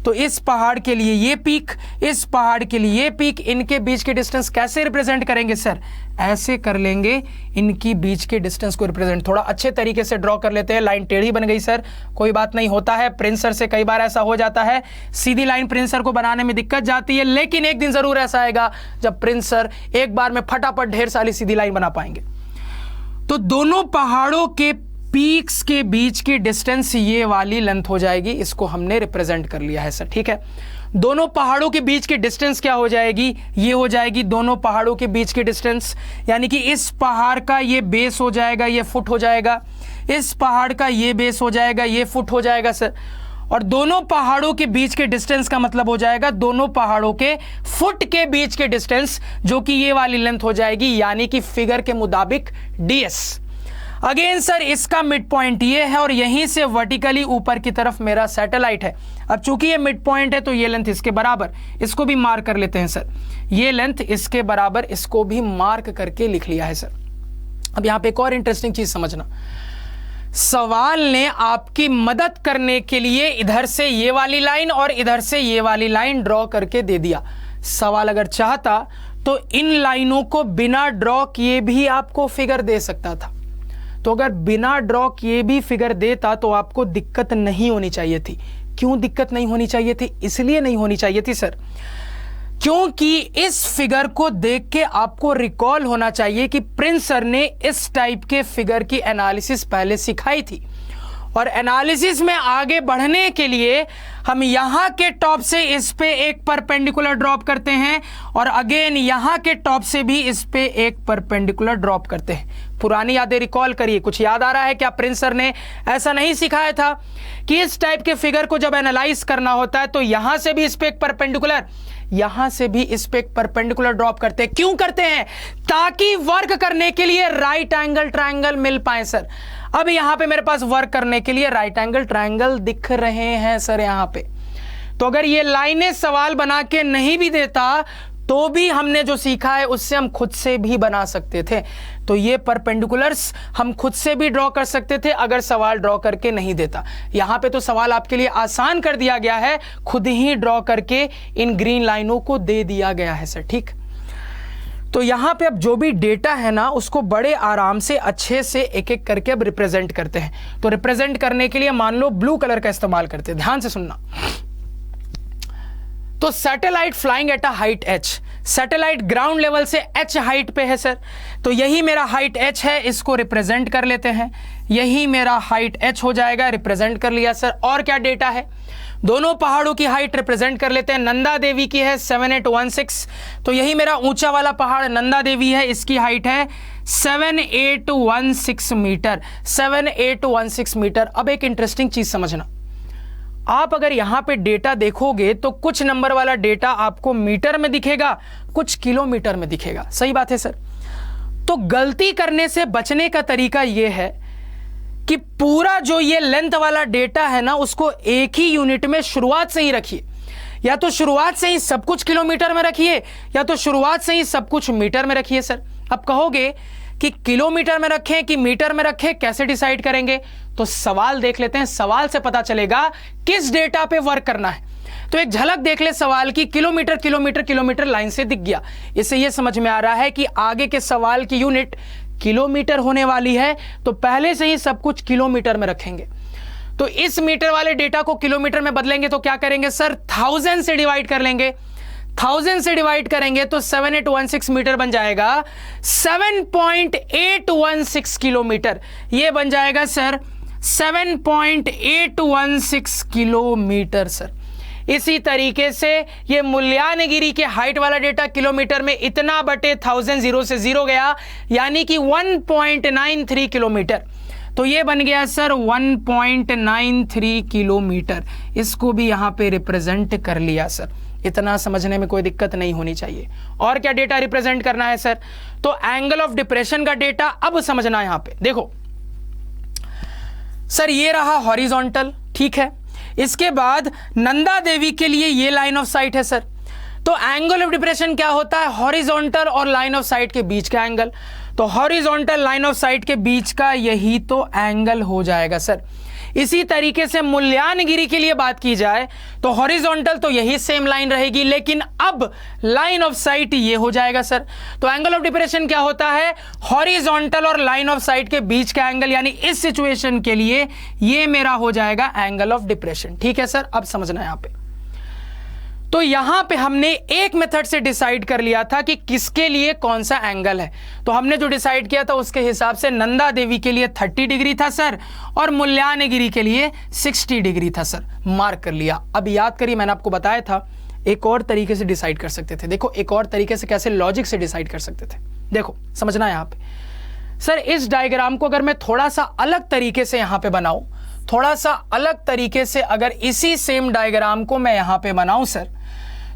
तो इस पहाड़ के लिए ये पीक, इस पहाड़ के लिए ये पीक, इनके बीच के डिस्टेंस कैसे रिप्रेजेंट करेंगे सर? ऐसे कर लेंगे, इनकी बीच के डिस्टेंस को रिप्रेजेंट। थोड़ा अच्छे तरीके से ड्रॉ कर लेते हैं। लाइन टेढ़ी बन गई सर, कोई बात नहीं, होता है। प्रिंस सर से कई बार ऐसा हो जाता है, सीधी लाइन प्रिंस सर को बनाने में दिक्कत जाती है। लेकिन एक दिन जरूर ऐसा आएगा जब प्रिंस सर एक बार में फटाफट ढेर सारी सीधी लाइन बना पाएंगे। तो दोनों पहाड़ों के पीक्स के बीच की डिस्टेंस ये वाली लेंथ हो जाएगी, इसको हमने रिप्रेजेंट कर लिया है सर। ठीक है, दोनों पहाड़ों के बीच की डिस्टेंस क्या हो जाएगी? ये हो जाएगी दोनों पहाड़ों के बीच की डिस्टेंस। यानी कि इस पहाड़ का ये बेस हो जाएगा, ये फुट हो जाएगा। इस पहाड़ का ये बेस हो जाएगा, ये फुट हो जाएगा सर। और दोनों पहाड़ों के बीच के डिस्टेंस का मतलब हो जाएगा दोनों पहाड़ों के फुट के बीच के डिस्टेंस, जो कि ये वाली लेंथ हो जाएगी। यानी कि फिगर के मुताबिक ds। अगेन सर इसका मिड पॉइंट ये है और यहीं से वर्टिकली ऊपर की तरफ मेरा सैटेलाइट है। अब चूंकि ये मिड पॉइंट है तो ये लेंथ इसके बराबर, इसको भी मार्क कर लेते हैं सर। ये लेंथ इसके बराबर, इसको भी मार्क करके लिख लिया है सर। अब यहां पे एक और इंटरेस्टिंग चीज समझना, सवाल ने आपकी मदद करने के लिए इधर से ये वाली लाइन और इधर से ये वाली लाइन ड्रॉ करके दे दिया। सवाल अगर चाहता तो इन लाइनों को बिना ड्रॉ किए भी आपको फिगर दे सकता था। तो अगर बिना ड्रॉ किए भी फिगर देता तो आपको दिक्कत नहीं होनी चाहिए थी। क्यों दिक्कत नहीं होनी चाहिए थी? इसलिए नहीं होनी चाहिए थी सर क्योंकि इस फिगर को देख के आपको रिकॉल होना चाहिए कि प्रिंस सर ने इस टाइप के फिगर की एनालिसिस पहले सिखाई थी। और एनालिसिस में आगे बढ़ने के लिए हम यहां के टॉप से इस पे एक परपेंडिकुलर ड्रॉप करते हैं और अगेन यहां के टॉप से भी इस पे एक परपेंडिकुलर ड्रॉप करते हैं। पुरानी यादें रिकॉल करिए, कुछ याद आ रहा है क्या? प्रिंस सर ने ऐसा नहीं सिखाया था कि इस टाइप के फिगर को जब एनालाइज करना होता है तो यहां से भी इस पे एक परपेंडिकुलर, यहां से भी इस पे एक परपेंडिकुलर ड्रॉप करते हैं। क्यों करते हैं? ताकि वर्क करने के लिए राइट एंगल ट्रायंगल मिल पाए सर। अब यहां पे मेरे पास वर्क करने के लिए राइट एंगल ट्रायंगल दिख रहे हैं सर यहां पे। तो अगर ये लाइनें सवाल बना के नहीं भी देता तो भी हमने जो सीखा है उससे हम खुद से भी बना सकते थे। तो ये परपेंडिकुलर्स हम खुद से भी ड्रॉ कर सकते थे अगर सवाल ड्रॉ करके नहीं देता। यहां पे तो सवाल आपके लिए आसान कर दिया गया है, खुद ही ड्रॉ करके इन ग्रीन लाइनों को दे दिया गया है सर। ठीक, तो यहां पे अब जो भी डेटा है ना उसको बड़े आराम से अच्छे से एक एक करके अब रिप्रेजेंट करते हैं। तो रिप्रेजेंट करने के लिए मान लो ब्लू कलर का इस्तेमाल करते हैं, ध्यान से सुनना। तो satellite flying at a height h, satellite ground level से h हाइट पे है सर। तो यही मेरा हाइट h है, इसको रिप्रेजेंट कर लेते हैं। यही मेरा हाइट h हो जाएगा, रिप्रेजेंट कर लिया सर। और क्या डेटा है? दोनों पहाड़ों की हाइट रिप्रेजेंट कर लेते हैं। नंदा देवी की है 7816, तो यही मेरा ऊंचा वाला पहाड़ नंदा देवी है, इसकी हाइट है 7816 मीटर, 7816 मीटर। अब एक इंटरेस्टिंग चीज समझना, आप अगर यहां पे डेटा देखोगे तो कुछ नंबर वाला डेटा आपको मीटर में दिखेगा, कुछ किलोमीटर में दिखेगा। सही बात है सर। तो गलती करने से बचने का तरीका यह है कि पूरा जो ये लेंथ वाला डेटा है ना उसको एक ही यूनिट में शुरुआत से ही रखिए। या तो शुरुआत से ही सब कुछ किलोमीटर में रखिए या तो शुरुआत से ही सब कुछ मीटर में रखिए सर। अब कहोगे कि किलोमीटर में रखें कि मीटर में रखें, कैसे डिसाइड करेंगे? तो सवाल देख लेते हैं, सवाल से पता चलेगा किस डेटा पे वर्क करना है। तो एक झलक देख ले सवाल की, किलोमीटर किलोमीटर किलोमीटर लाइन से दिख गया। इससे यह समझ में आ रहा है कि आगे के सवाल की यूनिट किलोमीटर होने वाली है, तो पहले से ही सब कुछ किलोमीटर में रखेंगे। तो इस मीटर वाले डेटा को किलोमीटर में बदलेंगे तो क्या करेंगे सर, 1000 से डिवाइड कर लेंगे। 1000 से डिवाइड करेंगे तो 7816 मीटर बन जाएगा, 7.816 किलोमीटर। यह बन जाएगा सर 7.816 किलोमीटर सर। इसी तरीके से ये मुल्यानगिरी के हाइट वाला डेटा किलोमीटर में इतना बटे 1000, 0 से 0 गया, यानी कि 1.93 किलोमीटर। तो ये बन गया सर 1.93 किलोमीटर। इसको भी यहां पे रिप्रेजेंट कर लिया सर। इतना समझने में कोई दिक्कत नहीं होनी चाहिए। और क्या डेटा रिप्रेजेंट करना है सर, तो एंगल ऑफ डिप्रेशन का डेटा अब समझना है। यहां पे देखो सर, ये रहा हॉरिजॉन्टल, ठीक है। इसके बाद नंदा देवी के लिए ये लाइन ऑफ साइट है सर। तो एंगल ऑफ डिप्रेशन क्या होता है, हॉरिजॉन्टल और लाइन ऑफ साइट के बीच का एंगल। तो हॉरिजॉन्टल लाइन ऑफ साइट के बीच का यही तो एंगल हो जाएगा सर। इसी तरीके से मुल्यानगिरी के लिए बात की जाए तो हॉरिजॉन्टल तो यही सेम लाइन रहेगी, लेकिन अब लाइन ऑफ साइट ये हो जाएगा सर। तो एंगल ऑफ डिप्रेशन क्या होता है, हॉरिजॉन्टल और लाइन ऑफ साइट के बीच का एंगल, यानी इस सिचुएशन के लिए ये मेरा हो जाएगा एंगल ऑफ डिप्रेशन। ठीक है सर, अब समझना यहां पे। तो यहां पे हमने एक मेथड से डिसाइड कर लिया था कि किसके लिए कौन सा एंगल है। तो हमने जो डिसाइड किया था उसके हिसाब से नंदा देवी के लिए 30 डिग्री था सर, और मुल्यानगिरी के लिए 60 डिग्री था सर। मार्क कर लिया। अब याद करिए, मैंने आपको बताया था एक और तरीके से डिसाइड कर सकते थे। देखो एक और तरीके से कैसे लॉजिक से डिसाइड कर सकते थे। देखो समझना यहां पे सर, इस डायग्राम को अगर मैं थोड़ा सा अलग तरीके से यहां पे बनाऊं, थोड़ा सा अलग तरीके से अगर इसी सेम डायग्राम को मैं यहां पे बनाऊं सर,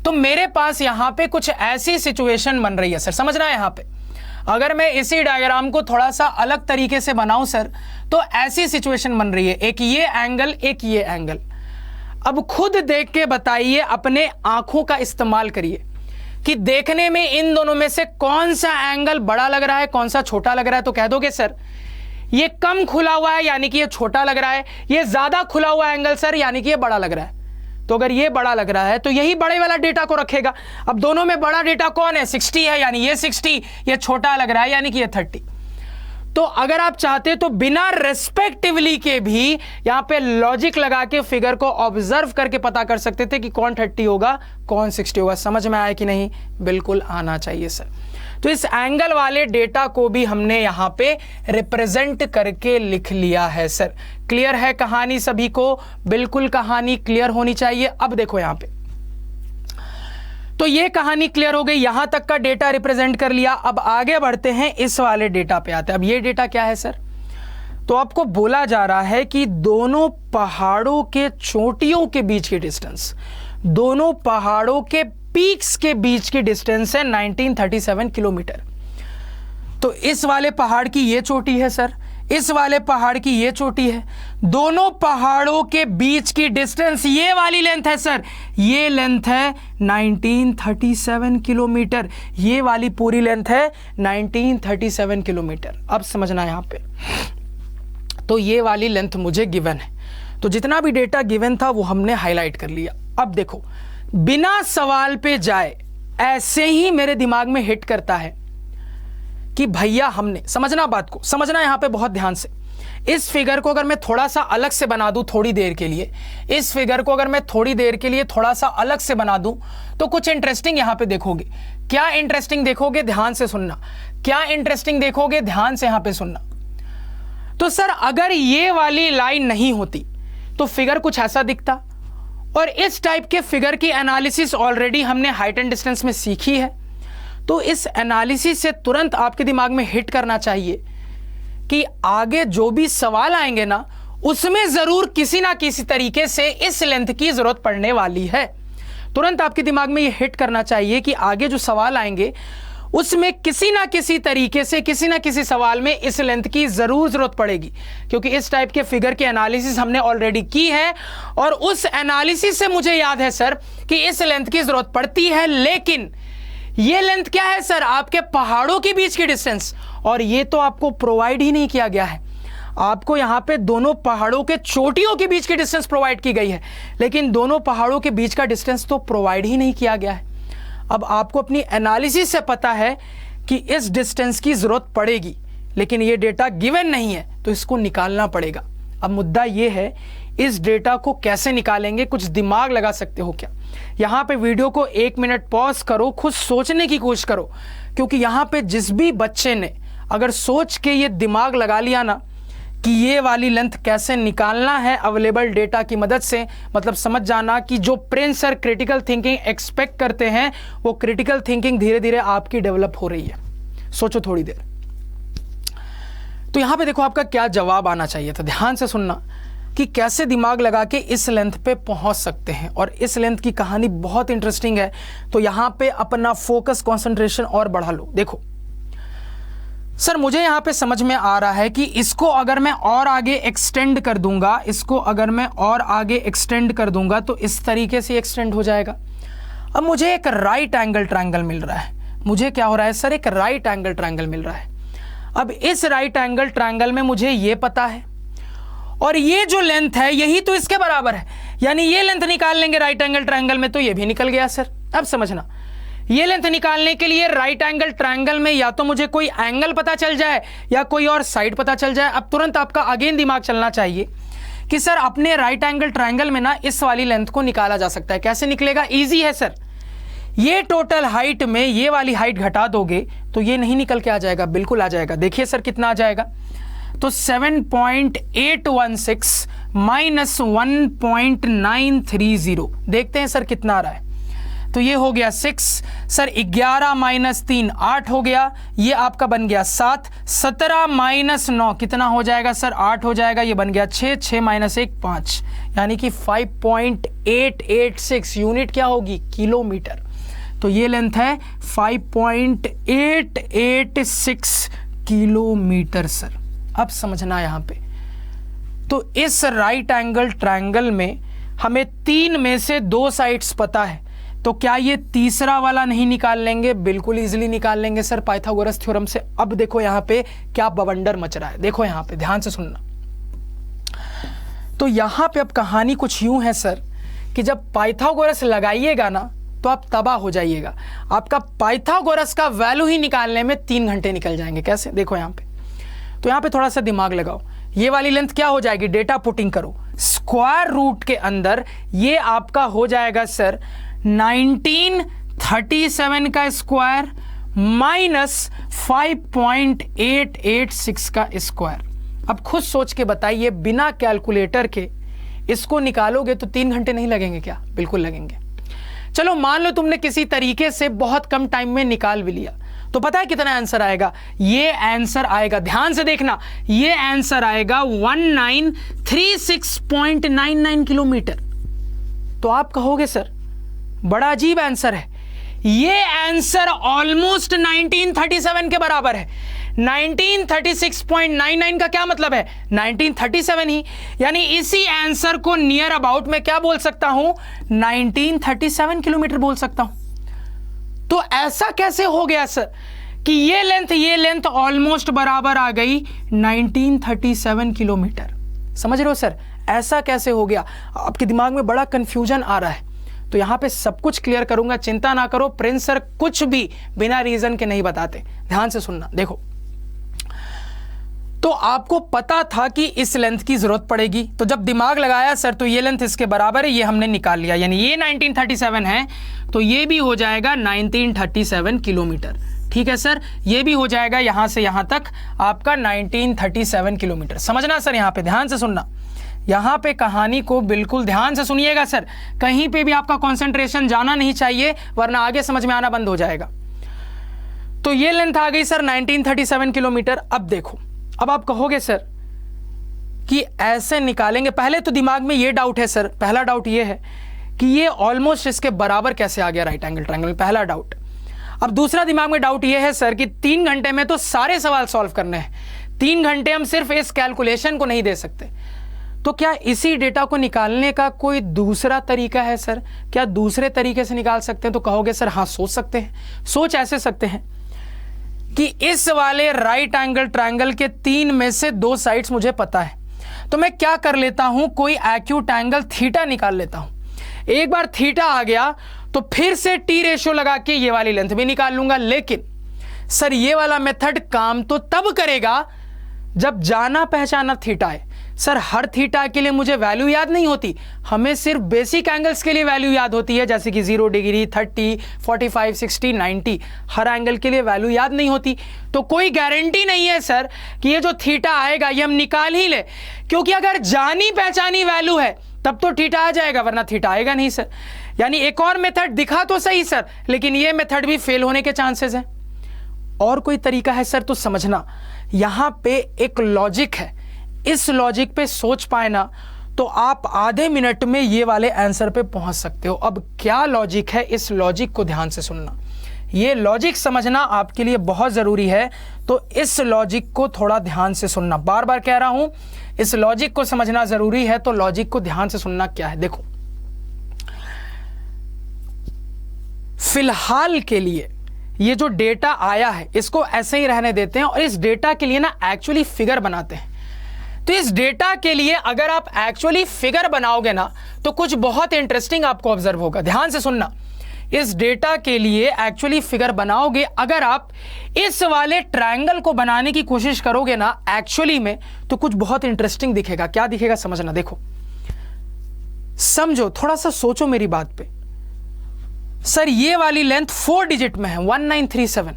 तो मेरे पास यहां पे कुछ ऐसी सिचुएशन बन रही है सर। समझना है यहां पे, अगर मैं इसी डायग्राम को थोड़ा सा अलग तरीके से बनाऊं सर, तो ऐसी सिचुएशन बन रही है, एक ये एंगल, एक ये एंगल। अब खुद देख के बताइए, अपने आंखों का इस्तेमाल करिए कि देखने में इन दोनों में से कौन सा एंगल बड़ा लग रहा है, कौन सा छोटा लग रहा है। तो कह दोगे सर ये कम खुला हुआ है यानी कि ये छोटा लग रहा है, ये ज्यादा खुला हुआ एंगल सर यानी कि ये बड़ा लग रहा है। तो अगर ये बड़ा लग रहा है तो यही बड़े वाला डेटा को रखेगा। अब दोनों में बड़ा डेटा कौन है, 60 है, यानी ये 60, ये छोटा लग रहा है यानी कि ये 30। तो अगर आप चाहते तो बिना रेस्पेक्टिवली के भी यहां पे लॉजिक लगा के फिगर को ऑब्जर्व करके पता कर सकते थे कि कौन 30 होगा, कौन 60 होगा। समझ में आया कि नहीं, बिल्कुल आना चाहिए सर। तो इस एंगल वाले डेटा को भी हमने यहां पे रिप्रेजेंट करके लिख लिया है सर। क्लियर है कहानी सभी को, बिल्कुल कहानी क्लियर होनी चाहिए। अब देखो यहां पे, तो ये कहानी क्लियर हो गई, यहां तक का डेटा रिप्रेजेंट कर लिया। अब आगे बढ़ते हैं, इस वाले डेटा पे आते हैं। अब ये डेटा क्या है सर, तो आपको बोला जा रहा है कि दोनों पहाड़ों के चोटियों के बीच की डिस्टेंस, दोनों पहाड़ों के पीक्स के बीच की डिस्टेंस है 1937 किलोमीटर। तो इस वाले पहाड़ की ये चोटी है सर, इस वाले पहाड़ की ये चोटी है, दोनों पहाड़ों के बीच की डिस्टेंस ये वाली लेंथ है सर, ये लेंथ है 1937 किलोमीटर। ये वाली पूरी लेंथ है 1937 किलोमीटर। अब समझना यहां पे, तो ये वाली लेंथ मुझे गिवन है, तो जितना भी डेटा गिवन था वो हमने हाईलाइट कर लिया। अब देखो, बिना सवाल पे जाए ऐसे ही मेरे दिमाग में हिट करता है कि भैया हमने, समझना बात को, समझना यहां पे बहुत ध्यान से। इस फिगर को अगर मैं थोड़ा सा अलग से बना दूं थोड़ी देर के लिए, इस फिगर को अगर मैं थोड़ी देर के लिए थोड़ा सा अलग से बना दूं, तो कुछ इंटरेस्टिंग यहां पे देखोगे। क्या इंटरेस्टिंग देखोगे, ध्यान से सुनना। क्या इंटरेस्टिंग देखोगे, ध्यान से यहां पे सुनना। तो सर अगर ये वाली लाइन नहीं होती तो फिगर कुछ ऐसा दिखता, और इस टाइप के फिगर की एनालिसिस ऑलरेडी हमने हाइट एंड डिस्टेंस में सीखी है। तो इस एनालिसिस से तुरंत आपके दिमाग में हिट करना चाहिए कि आगे जो भी सवाल आएंगे ना, उसमें जरूर किसी ना किसी तरीके से इस लेंथ की जरूरत पड़ने वाली है। तुरंत आपके दिमाग में यह हिट करना चाहिए कि आगे जो सवाल आएंगे उसमें किसी ना किसी तरीके से, किसी ना किसी सवाल में इस लेंथ की जरूर जरूरत पड़ेगी, क्योंकि इस टाइप के फिगर की एनालिसिस हमने ऑलरेडी की है। और उस एनालिसिस से मुझे याद है सर कि इस लेंथ की जरूरत पड़ती है। लेकिन ये लेंथ क्या है सर, आपके पहाड़ों के बीच की डिस्टेंस, और ये तो आपको प्रोवाइड ही नहीं किया गया है। आपको यहां पे दोनों पहाड़ों के चोटियों के बीच की डिस्टेंस प्रोवाइड की गई है, लेकिन दोनों पहाड़ों के बीच का डिस्टेंस तो प्रोवाइड ही नहीं किया गया है। अब आपको अपनी एनालिसिस से पता है कि इस डिस्टेंस की जरूरत पड़ेगी, लेकिन ये डेटा गिवन नहीं है, तो इसको निकालना पड़ेगा। अब मुद्दा ये है, इस डेटा को कैसे निकालेंगे? कुछ दिमाग लगा सकते हो क्या? यहां पे वीडियो को 1 मिनट पॉज करो, खुद सोचने की कोशिश करो, क्योंकि यहां पे जिस भी बच्चे ने अगर सोच के ये दिमाग लगा लिया ना कि ये वाली लेंथ कैसे निकालना है अवेलेबल डेटा की मदद से, मतलब समझ जाना कि जो Prince sir critical thinking expect करते हैं वो क्रिटिकल थिंकिंग धीरे धीरे आपकी डेवलप हो रही है। सोचो थोड़ी देर। तो यहां पे देखो आपका क्या जवाब आना चाहिए था, ध्यान से सुनना कि कैसे दिमाग लगा के इस लेंथ पे पहुंच सकते हैं। और इस लेंथ की कहानी बहुत इंटरेस्टिंग है, तो यहां पे अपना फोकस कंसंट्रेशन और बढ़ा लो। देखो सर, मुझे यहां पे समझ में आ रहा है कि इसको अगर मैं और आगे एक्सटेंड कर दूंगा, इसको अगर मैं और आगे एक्सटेंड कर दूंगा तो इस तरीके से एक्सटेंड हो जाएगा। अब मुझे एक राइट एंगल ट्रायंगल मिल रहा है। मुझे क्या हो रहा है सर? एक राइट एंगल ट्रायंगल मिल रहा है। अब इस राइट एंगल ट्रायंगल में मुझे ये पता है, और ये जो लेंथ है यही तो इसके बराबर है, यानी ये लेंथ निकाल लेंगे राइट एंगल ट्रायंगल में तो ये भी निकल गया सर। अब समझना, ये लेंथ निकालने के लिए राइट एंगल ट्रायंगल में या तो मुझे कोई एंगल पता चल जाए या कोई और साइड पता चल जाए। अब तुरंत आपका अगेन दिमाग चलना चाहिए कि सर अपने राइट एंगल ट्रायंगल में ना इस वाली लेंथ को निकाला जा सकता है। कैसे निकलेगा? इजी है सर। ये टोटल हाइट में ये वाली हाइट घटा दोगे तो ये नहीं निकल के आ जाएगा, बिल्कुल आ जाएगा। देखिए सर कितना आ जाएगा, तो 7.816 माइनस 1.930, देखते हैं सर कितना आ रहा है। तो ये हो गया 6 सर, 11 माइनस 3 8 हो गया, ये आपका बन गया 7, 17 माइनस 9 कितना हो जाएगा सर? 8 हो जाएगा, ये बन गया 6, 6 माइनस 1 5, यानी कि 5.886 यूनिट क्या होगी? किलोमीटर। तो ये लेंथ है 5.886 किलोमीटर सर। अब समझना यहां पे, तो इस राइट एंगल ट्रायंगल में हमें 3 में से 2 साइड्स पता है, तो क्या ये तीसरा वाला नहीं निकाल लेंगे? बिल्कुल इजीली निकाल लेंगे सर पाइथागोरस थ्योरम से। अब देखो यहां पे क्या बवंडर मच रहा है, देखो यहां पे ध्यान से सुनना। तो यहां पे अब कहानी कुछ यूं है सर कि जब पाइथागोरस लगाइएगा ना तो आप तबाह हो जाइएगा। आपका पाइथागोरस का वैल्यू ही निकालने में 3 घंटे निकल जाएंगे। कैसे? देखो यहां पे, तो यहां पे थोड़ा सा दिमाग लगाओ। ये वाली लेंथ क्या हो जाएगी? डेटा पुटिंग करो, स्क्वायर रूट के अंदर ये आपका हो जाएगा सर 1937 का स्क्वायर माइनस 5.886 का स्क्वायर। अब खुद सोच के बताइए, बिना कैलकुलेटर के इसको निकालोगे तो 3 घंटे नहीं लगेंगे क्या? बिल्कुल लगेंगे। चलो मान लो तुमने किसी तरीके से बहुत कम टाइम में निकाल भी लिया, तो पता है कितना आंसर आएगा? ये आंसर आएगा, ध्यान से देखना, ये आंसर आएगा 1936.99 किलोमीटर। तो आप कहोगे सर बड़ा अजीब आंसर है। ये आंसर ऑलमोस्ट 1937 के बराबर है। 1936.99 का क्या मतलब है? 1937 ही, यानी इसी आंसर को नियर अबाउट में क्या बोल सकता हूं? 1937 किलोमीटर बोल सकता हूं। तो ऐसा कैसे हो गया सर कि ये लेंथ ऑलमोस्ट बराबर आ गई 1937 किलोमीटर? समझ रहे हो सर, ऐसा कैसे हो गया? आपके दिमाग में बड़ा कंफ्यूजन आ रहा है, तो यहां पे सब कुछ क्लियर करूंगा, चिंता ना करो। प्रिंस सर कुछ भी बिना रीजन के नहीं बताते, ध्यान से सुनना। देखो, तो आपको पता था कि इस लेंथ की जरूरत पड़ेगी, तो जब दिमाग लगाया सर तो ये लेंथ इसके बराबर है, ये हमने निकाल लिया, यानी ये 1937 है तो ये भी हो जाएगा 1937 किलोमीटर। ठीक है सर, ये भी हो जाएगा यहां से यहां तक आपका 1937 किलोमीटर। समझना सर, यहां पे ध्यान से सुनना, यहां पे कहानी को बिल्कुल ध्यान से सुनिएगा सर, कहीं पे भी आपका कंसंट्रेशन जाना नहीं चाहिए, वरना आगे समझ में आना बंद हो जाएगा। तो ये लेंथ आ गई सर 1937 किलोमीटर। अब देखो, अब आप कहोगे सर कि ऐसे निकालेंगे, पहले तो दिमाग में ये डाउट है सर, पहला डाउट ये है कि ये ऑलमोस्ट इसके बराबर कैसे आ गया राइट एंगल ट्रायंगल में, पहला डाउट। अब दूसरा दिमाग में डाउट ये है सर कि 3 घंटे में तो सारे सवाल सॉल्व करने हैं, 3 घंटे हम सिर्फ इस कैलकुलेशन को नहीं दे सकते, तो क्या इसी डेटा को निकालने का कोई दूसरा तरीका है सर? क्या दूसरे तरीके से निकाल सकते हैं? तो कहोगे सर हाँ सोच सकते हैं। सोच ऐसे सकते हैं कि इस वाले राइट एंगल ट्रायंगल के 3 में से 2 साइड्स मुझे पता है, तो मैं क्या कर लेता हूं, कोई एक्यूट एंगल थीटा निकाल लेता हूं। एक बार थीटा आ गया तो फिर से टी रेशियो लगा के ये वाली लेंथ भी निकाल लूंगा। लेकिन सर ये वाला मेथड काम तो तब करेगा जब जाना पहचाना थीटा है। सर हर थीटा के लिए मुझे वैल्यू याद नहीं होती, हमें सिर्फ बेसिक एंगल्स के लिए वैल्यू याद होती है, जैसे कि 0 डिग्री, 30, 45, 60, 90। हर एंगल के लिए वैल्यू याद नहीं होती, तो कोई गारंटी नहीं है सर कि ये जो थीटा आएगा ये हम निकाल ही ले, क्योंकि अगर जानी पहचानी वैल्यू है तब तो थीटा आ जाएगा, वरना थीटा आएगा नहीं सर। यानी एक और मेथड दिखा तो सही सर, लेकिन ये मेथड भी फेल होने के चांसेस हैं। और कोई तरीका है सर तो समझना, यहां पे एक लॉजिक है, इस लॉजिक पे सोच पाए ना तो आप आधे मिनट में ये वाले आंसर पे पहुंच सकते हो। अब क्या लॉजिक है, इस लॉजिक को ध्यान से सुनना, ये लॉजिक समझना आपके लिए बहुत जरूरी है, तो इस लॉजिक को थोड़ा ध्यान से सुनना। बार बार कह रहा हूं, इस लॉजिक को समझना जरूरी है, तो लॉजिक को ध्यान से सुनना क्या है। देखो, फिलहाल के लिए ये जो डेटा आया है इसको ऐसे ही रहने देते हैं, और इस डेटा के लिए ना एक्चुअली फिगर बनाते हैं। तो इस डेटा के लिए अगर आप एक्चुअली फिगर बनाओगे ना तो कुछ बहुत इंटरेस्टिंग आपको ऑब्जर्व होगा। ध्यान से सुनना, इस डेटा के लिए एक्चुअली फिगर बनाओगे, अगर आप इस वाले ट्रायंगल को बनाने की कोशिश करोगे ना एक्चुअली में, तो कुछ बहुत इंटरेस्टिंग दिखेगा। क्या दिखेगा समझना, देखो समझो, थोड़ा सा सोचो मेरी बात पे। सर ये वाली लेंथ 4 डिजिट में है 1937,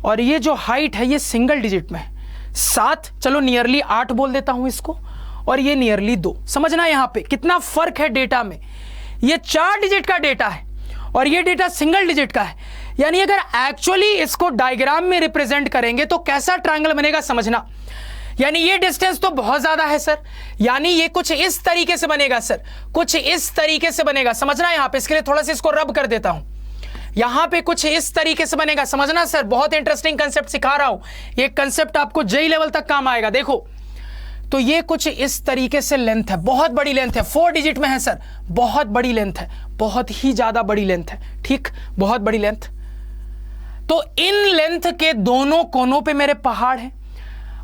और ये जो हाइट है ये सिंगल डिजिट में है 7, चलो नियरली 8 बोल देता हूं इसको, और ये नियरली 2। समझना यहां पे कितना फर्क है डेटा में। ये 4 डिजिट का डेटा है और ये डेटा सिंगल डिजिट का है। यानी अगर एक्चुअली इसको डायग्राम में रिप्रेजेंट करेंगे तो कैसा ट्रायंगल बनेगा समझना। यानी ये डिस्टेंस तो बहुत ज्यादा है सर, यानी ये कुछ इस तरीके से बनेगा सर, कुछ इस तरीके से बनेगा। समझना यहां पे, इसके लिए थोड़ा सा इसको रब कर देता हूं, यहां पे कुछ इस तरीके से बनेगा। समझना सर, बहुत इंटरेस्टिंग कंसेप्ट सिखा रहा हूं, ये कंसेप्ट आपको जेई लेवल तक काम आएगा। देखो, तो ये कुछ इस तरीके से लेंथ है, बहुत बड़ी लेंथ है, 4 डिजिट में है सर, बहुत बड़ी लेंथ है, बहुत ही ज्यादा बड़ी लेंथ है, ठीक, बहुत बड़ी लेंथ। तो इन लेंथ के दोनों कोनों पे मेरे पहाड़ हैं।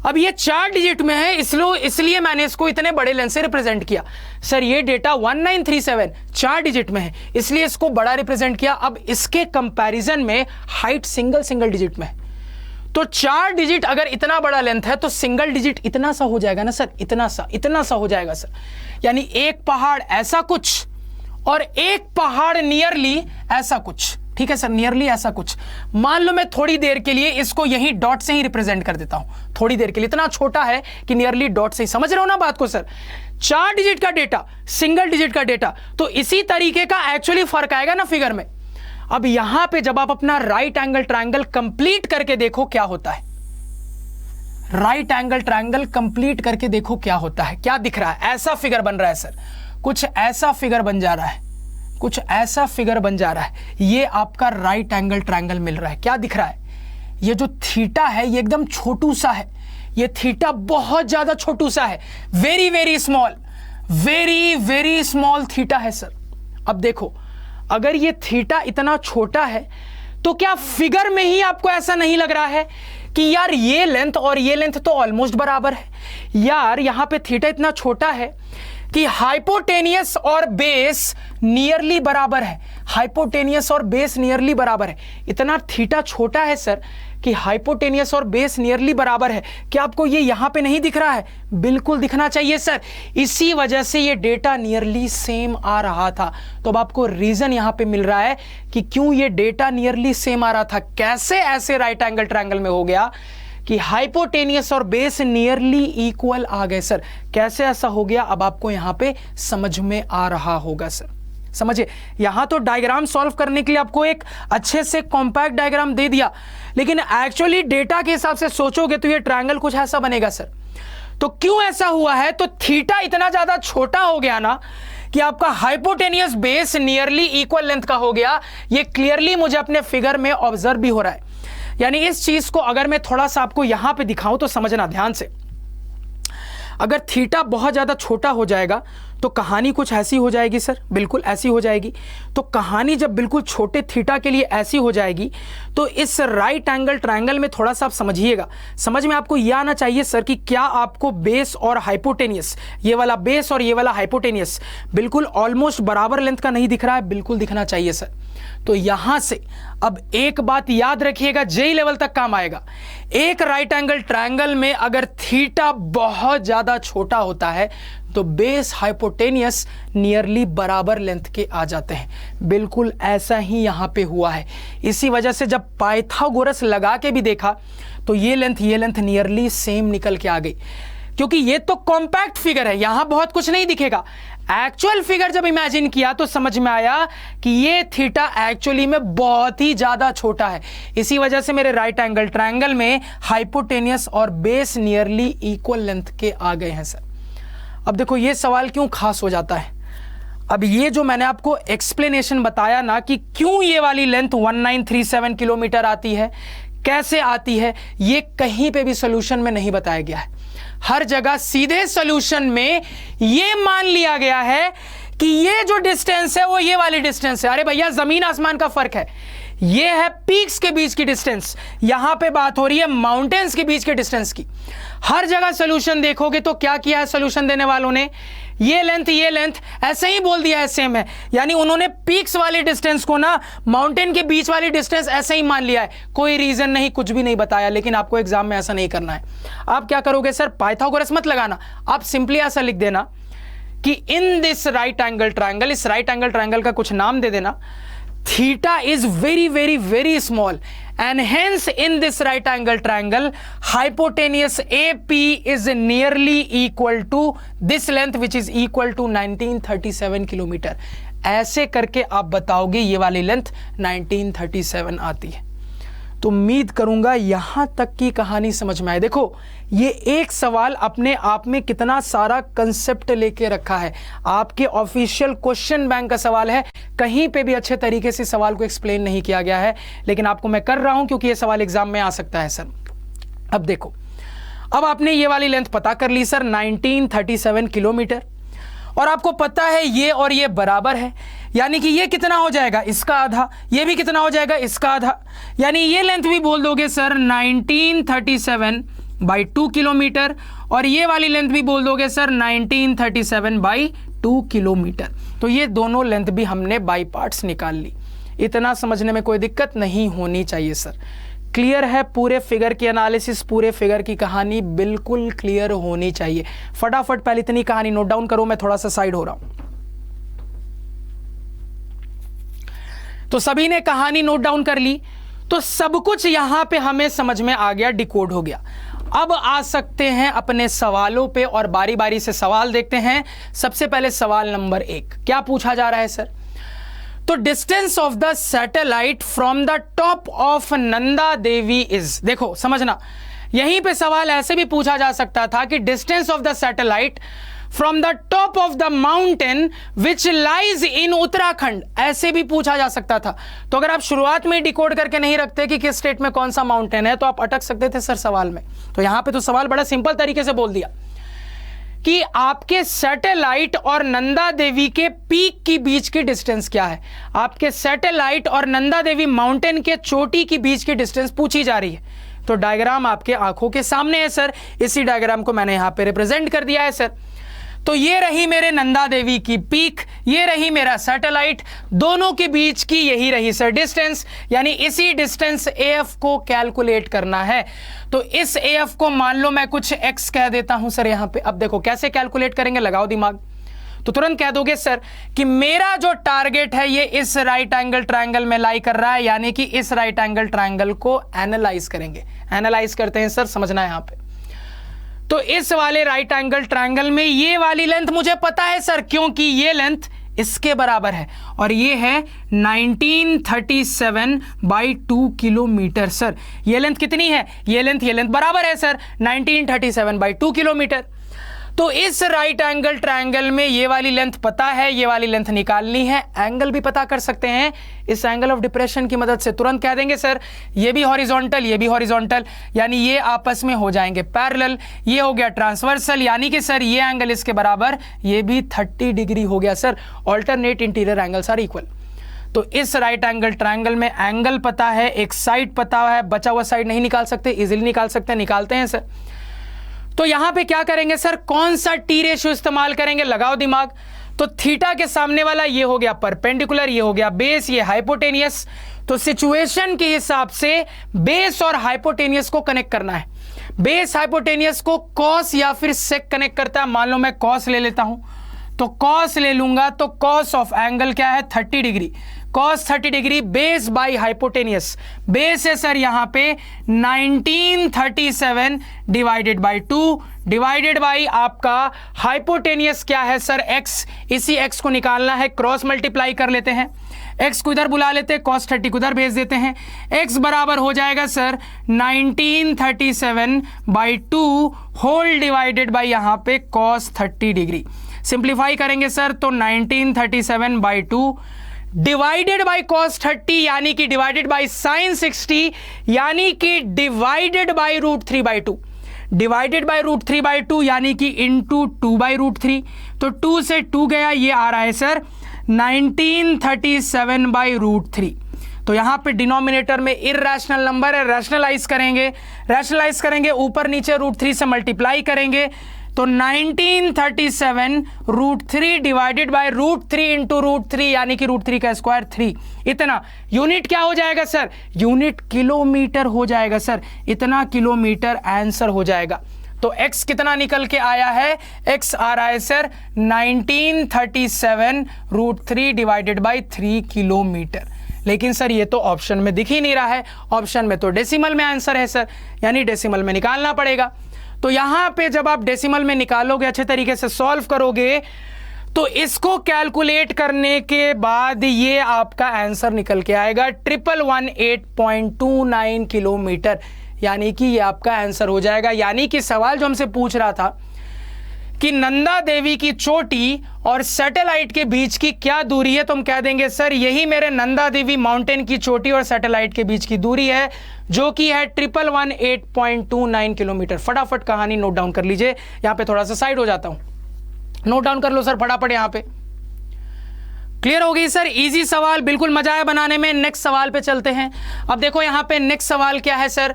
अब ये 4 डिजिट में है, इसलिए मैंने इसको इतने बड़े लेंथ से रिप्रेजेंट किया। सर ये डेटा 1937 4 डिजिट में है, इसलिए इसको बड़ा रिप्रेजेंट किया। अब इसके कंपैरिजन में हाइट सिंगल डिजिट में है, तो 4 डिजिट अगर इतना बड़ा लेंथ है तो सिंगल डिजिट इतना सा हो जाएगा ना सर, इतना सा हो जाएगा सर। यानी एक पहाड़ ऐसा कुछ और एक पहाड़ नियरली ऐसा कुछ, ठीक है सर, नियरली ऐसा कुछ। मान लो मैं थोड़ी देर के लिए इसको यही डॉट से ही रिप्रेजेंट कर देता हूं, थोड़ी देर के लिए, इतना छोटा है कि नियरली डॉट से ही। समझ रहे हो ना बात को सर, 4 डिजिट का डेटा, सिंगल डिजिट का डेटा, तो इसी तरीके का एक्चुअली फर्क आएगा ना फिगर में। अब यहां पे जब आप अपना राइट एंगल ट्रायंगल कंप्लीट करके देखो क्या होता है, राइट एंगल ट्रायंगल कंप्लीट करके देखो क्या होता है, क्या दिख रहा है। ऐसा फिगर बन रहा है सर, कुछ ऐसा फिगर बन जा रहा है, कुछ ऐसा फिगर बन जा रहा है। ये आपका राइट एंगल ट्रायंगल मिल रहा है। क्या दिख रहा है, ये जो थीटा है ये एकदम छोटू सा है, ये थीटा बहुत ज्यादा छोटू सा है, very small, very small theta है सर। अब देखो, अगर ये थीटा इतना छोटा है तो क्या फिगर में ही आपको ऐसा नहीं लग रहा है कि यार ये लेंथ और ये लेंथ तो ऑलमोस्ट बराबर है। यार यहां पे थीटा इतना छोटा है कि हाइपोटेनियस और बेस नियरली बराबर है, हाइपोटेनियस और बेस नियरली बराबर है। इतना थीटा छोटा है सर कि हाइपोटेनियस और बेस नियरली बराबर है। क्या आपको ये यहां पे नहीं दिख रहा है? बिल्कुल दिखना चाहिए सर, इसी वजह से ये डेटा नियरली सेम आ रहा था। तो अब आपको रीजन यहां पे मिल रहा है कि क्यों ये डेटा नियरली सेम आ रहा था। कैसे ऐसे राइट एंगल ट्रायंगल में हो गया कि हाइपोटेनियस और बेस नियरली इक्वल आ गए सर। कैसे ऐसा हो गया अब आपको यहां पे समझ में आ रहा होगा सर। समझिए, यहां तो डायग्राम सॉल्व करने के लिए आपको एक अच्छे से कॉम्पैक्ट डायग्राम दे दिया, लेकिन एक्चुअली डेटा के हिसाब से सोचोगे तो ये ट्रायंगल कुछ ऐसा बनेगा सर। तो क्यों ऐसा हुआ है? तो थीटा इतना ज्यादा छोटा हो गया ना कि आपका hypotenuse base nearly equal length का हो गया। ये क्लियरली मुझे अपने फिगर में ऑब्जर्व भी हो रहा है। यानी इस चीज को अगर मैं थोड़ा सा आपको यहां पे दिखाऊं तो समझना ध्यान से। अगर थीटा बहुत ज्यादा छोटा हो जाएगा तो कहानी कुछ ऐसी हो जाएगी सर, बिल्कुल ऐसी हो जाएगी। तो कहानी जब बिल्कुल छोटे थीटा के लिए ऐसी हो जाएगी तो इस राइट एंगल ट्रायंगल में थोड़ा सा आप समझिएगा, समझ में आपको यह आना चाहिए सर कि क्या आपको बेस और हाइपोटेनियस, ये वाला बेस और ये वाला हाइपोटेनियस बिल्कुल ऑलमोस्ट बराबर लेंथ का नहीं दिख रहा है, बिल्कुल दिखना चाहिए सर। तो यहां से अब एक बात याद रखिएगा, जेई लेवल तक काम आएगा। एक राइट एंगल ट्रायंगल में अगर थीटा बहुत ज्यादा छोटा होता है तो बेस हाइपोटेनियस नियरली बराबर लेंथ के आ जाते हैं। बिल्कुल ऐसा ही यहां पे हुआ है। इसी वजह से जब पाइथागोरस लगा के भी देखा तो ये लेंथ नियरली सेम निकल के आ गई, क्योंकि ये तो कॉम्पैक्ट फिगर है, यहां बहुत कुछ नहीं दिखेगा। एक्चुअल फिगर जब इमेजिन किया तो समझ में आया कि ये थीटा एक्चुअली में बहुत ही ज्यादा छोटा है। इसी वजह से मेरे राइट एंगल ट्रायंगल में हाइपोटेनियस और बेस नियरली इक्वल लेंथ के आ गए हैं सर। अब देखो ये सवाल क्यों खास हो जाता है। अब ये जो मैंने आपको एक्सप्लेनेशन बताया ना कि क्यों ये वाली लेंथ 1937 किलोमीटर आती है, कैसे आती है, ये कहीं पे भी सॉल्यूशन में नहीं बताया गया है। हर जगह सीधे सॉल्यूशन में ये मान लिया गया है कि ये जो डिस्टेंस है वो ये वाली डिस्टेंस है। अरे भैया जमीन आसमान का फर्क है। ये है पीक्स के बीच की डिस्टेंस, यहां पे बात हो रही है माउंटेन्स के बीच के डिस्टेंस की। हर जगह सॉल्यूशन देखोगे तो क्या किया है सॉल्यूशन देने वालों ने, ये लेंथ ऐसे ही बोल दिया है सेम है, यानी उन्होंने पीक्स वाली डिस्टेंस को ना माउंटेन के बीच वाली डिस्टेंस ऐसे ही मान लिया है, कोई रीजन नहीं, कुछ भी नहीं बताया। लेकिन आपको एग्जाम में ऐसा नहीं करना है। आप क्या करोगे सर, पाइथागोरस मत लगाना, आप सिंपली ऐसा लिख देना कि in this right angle triangle, इस राइट एंगल ट्रायंगल का कुछ नाम दे देना, theta is very small and hence in this right angle triangle hypotenuse AP is nearly equal to this length which is equal to 1937 kilometre. ऐसे करके आप बताओगे ये वाली लेंथ 1937 आती है। तो उम्मीद करूंगा यहां तक की कहानी समझ में आए। देखो ये एक सवाल अपने आप में कितना सारा कंसेप्ट लेके रखा है, आपके ऑफिशियल क्वेश्चन बैंक का सवाल है, कहीं पे भी अच्छे तरीके से सवाल को एक्सप्लेन नहीं किया गया है, लेकिन आपको मैं कर रहा हूं क्योंकि ये सवाल एग्जाम में आ सकता है सर। अब देखो, अब आपने ये वाली लेंथ पता कर ली सर 1937 किलोमीटर, और आपको पता है ये और ये बराबर है, यानी कि ये कितना हो जाएगा, इसका आधा, ये भी कितना हो जाएगा, इसका आधा, यानी ये लेंथ भी बोल दोगे सर 1937/2 किलोमीटर, और ये वाली लेंथ भी बोल दोगे सर 1937/2 किलोमीटर। तो ये दोनों लेंथ भी हमने बाई पार्ट्स निकाल ली। इतना समझने में कोई दिक्कत नहीं होनी चाहिए सर। क्लियर है, पूरे फिगर की एनालिसिस, पूरे फिगर की कहानी बिल्कुल क्लियर होनी चाहिए। फटाफट पहले इतनी कहानी नोट डाउन करो, मैं थोड़ा सा साइड हो रहा हूं। तो सभी ने कहानी नोट डाउन कर ली, तो सब कुछ यहां पे हमें समझ में आ गया, डिकोड हो गया। अब आ सकते हैं अपने सवालों पे और बारी बारी से सवाल देखते हैं। सबसे पहले सवाल नंबर 1 क्या पूछा जा रहा है सर, तो distance of the satellite from the top of Nanda Devi is. देखो समझना, यहीं पे सवाल ऐसे भी पूछा जा सकता था कि distance of the satellite from the top of the mountain which lies in Uttarakhand, ऐसे भी पूछा जा सकता था। तो अगर आप शुरुआत में डिकोड करके नहीं रखते कि किस स्टेट में कौन सा माउंटेन है तो आप अटक सकते थे सर सवाल में। तो यहां पे तो सवाल बड़ा सिंपल तरीके से बोल दिया कि आपके सैटेलाइट और नंदा देवी के पीक के बीच की डिस्टेंस क्या है। आपके सैटेलाइट और नंदा देवी माउंटेन के चोटी के बीच की डिस्टेंस पूछी जा रही है। तो डायग्राम आपके आंखों के सामने है सर, इसी डायग्राम को मैंने यहां पे रिप्रेजेंट कर दिया है सर। तो ये रही मेरे नंदा देवी की पीक, ये रही मेरा सैटेलाइट, दोनों के बीच की यही रही सर डिस्टेंस, यानी इसी डिस्टेंस AF को कैलकुलेट करना है। तो इस AF को मान लो मैं कुछ x कह देता हूं सर यहां पे। अब देखो कैसे कैलकुलेट करेंगे, लगाओ दिमाग। तो तुरंत कह दोगे सर कि मेरा जो टारगेट है ये इस राइट एंगल ट्रायंगल में लाई कर रहा है, यानी कि इस राइट एंगल ट्रायंगल को एनालाइज करेंगे। एनालाइज करते हैं सर, समझना है यहां पे। तो इस वाले राइट एंगल ट्रायंगल में ये वाली लेंथ मुझे पता है सर, क्योंकि ये लेंथ इसके बराबर है और ये है 1937/2 किलोमीटर सर। ये लेंथ कितनी है, ये लेंथ बराबर है सर 1937/2 किलोमीटर। तो इस राइट एंगल ट्रायंगल में ये वाली लेंथ पता है, ये वाली लेंथ निकालनी है, एंगल भी पता कर सकते हैं इस एंगल ऑफ डिप्रेशन की मदद से। तुरंत कह देंगे सर ये भी हॉरिजॉन्टल, ये भी हॉरिजॉन्टल, यानी ये आपस में हो जाएंगे पैरेलल। ये हो गया ट्रांसवर्सल, यानी कि सर ये एंगल इसके बराबर, ये भी 30 डिग्री हो गया sir. Alternate interior angles are equal. तो इस राइट एंगल ट्रायंगल में एंगल पता है, एक साइड पता है, बचा हुआ साइड नहीं निकाल सकते, इजीली निकाल सकते हैं, निकालते हैं सर। तो यहां पे क्या करेंगे सर, कौन सा टी रेशियो इस्तेमाल करेंगे, लगाओ दिमाग। तो थीटा के सामने वाला ये हो गया परपेंडिकुलर, ये हो गया बेस, ये हाइपोटेनियस। तो सिचुएशन के हिसाब से बेस और हाइपोटेनियस को कनेक्ट करना है। बेस हाइपोटेनियस को कॉस या फिर सेक कनेक्ट करता है। मान लो मैं कॉस ले लेता हूं, तो कॉस ले लूंगा तो कॉस ऑफ एंगल क्या है 30 degree, cos 30 degree base by hypotenuse. Base है सर यहां पे 1937 डिवाइडेड बाई 2 डिवाइडेड बाई आपका हाइपोटेनियस क्या है सर x। इसी x को निकालना है, क्रॉस मल्टीप्लाई कर लेते हैं, x को इधर बुला लेते हैं, cos 30 को इधर भेज देते हैं। x बराबर हो जाएगा sir 1937 by 2 whole divided by यहां पे cos 30 डिग्री। सिंप्लीफाई करेंगे सर तो 1937 बाई 2 डिवाइडेड बाई cos 30 यानी कि डिवाइडेड बाई sin 60 यानी कि डिवाइडेड बाई √3/2, डिवाइडेड बाई √3/2 यानी कि इंटू 2/√3। तो 2 से 2 गया, ये आ रहा है सर 1937 बाई √3। तो यहां पे डिनोमिनेटर में इरैशनल नंबर है, रैशनलाइज करेंगे, ऊपर नीचे √3 से मल्टीप्लाई करेंगे। तो 1937 √3 डिवाइडेड बाय √3 इंटू √3 यानी कि √3 का स्क्वायर 3। इतना यूनिट क्या हो जाएगा सर, यूनिट किलोमीटर हो जाएगा सर। इतना किलोमीटर आंसर हो जाएगा। तो x कितना निकल के आया है, x आ रहा है सर 1937 √3 डिवाइडेड बाय 3 किलोमीटर। लेकिन सर ये तो ऑप्शन में दिख ही नहीं रहा है, ऑप्शन में तो डेसिमल में आंसर है सर, यानी डेसिमल में निकालना पड़ेगा। तो यहां पे जब आप डेसिमल में निकालोगे, अच्छे तरीके से सॉल्व करोगे, तो इसको कैलकुलेट करने के बाद ये आपका आंसर निकल के आएगा 1118.29 किलोमीटर, यानी कि ये आपका आंसर हो जाएगा। यानी कि सवाल जो हमसे पूछ रहा था कि नंदा देवी की चोटी और सैटेलाइट के बीच की क्या दूरी है, तो हम कह देंगे सर यही मेरे नंदा देवी माउंटेन की चोटी और सैटेलाइट के बीच की दूरी है, जो कि है 1118.29 किलोमीटर। फटाफट कहानी नोट डाउन कर लीजिए। यहां पे थोड़ा सा साइड हो जाता हूं, नोट डाउन कर लो सर फटाफट। यहां पे क्लियर हो गई सर, इजी सवाल, बिल्कुल मजा आया बनाने में। नेक्स्ट सवाल पे चलते हैं। अब देखो यहां पे नेक्स्ट सवाल क्या है सर,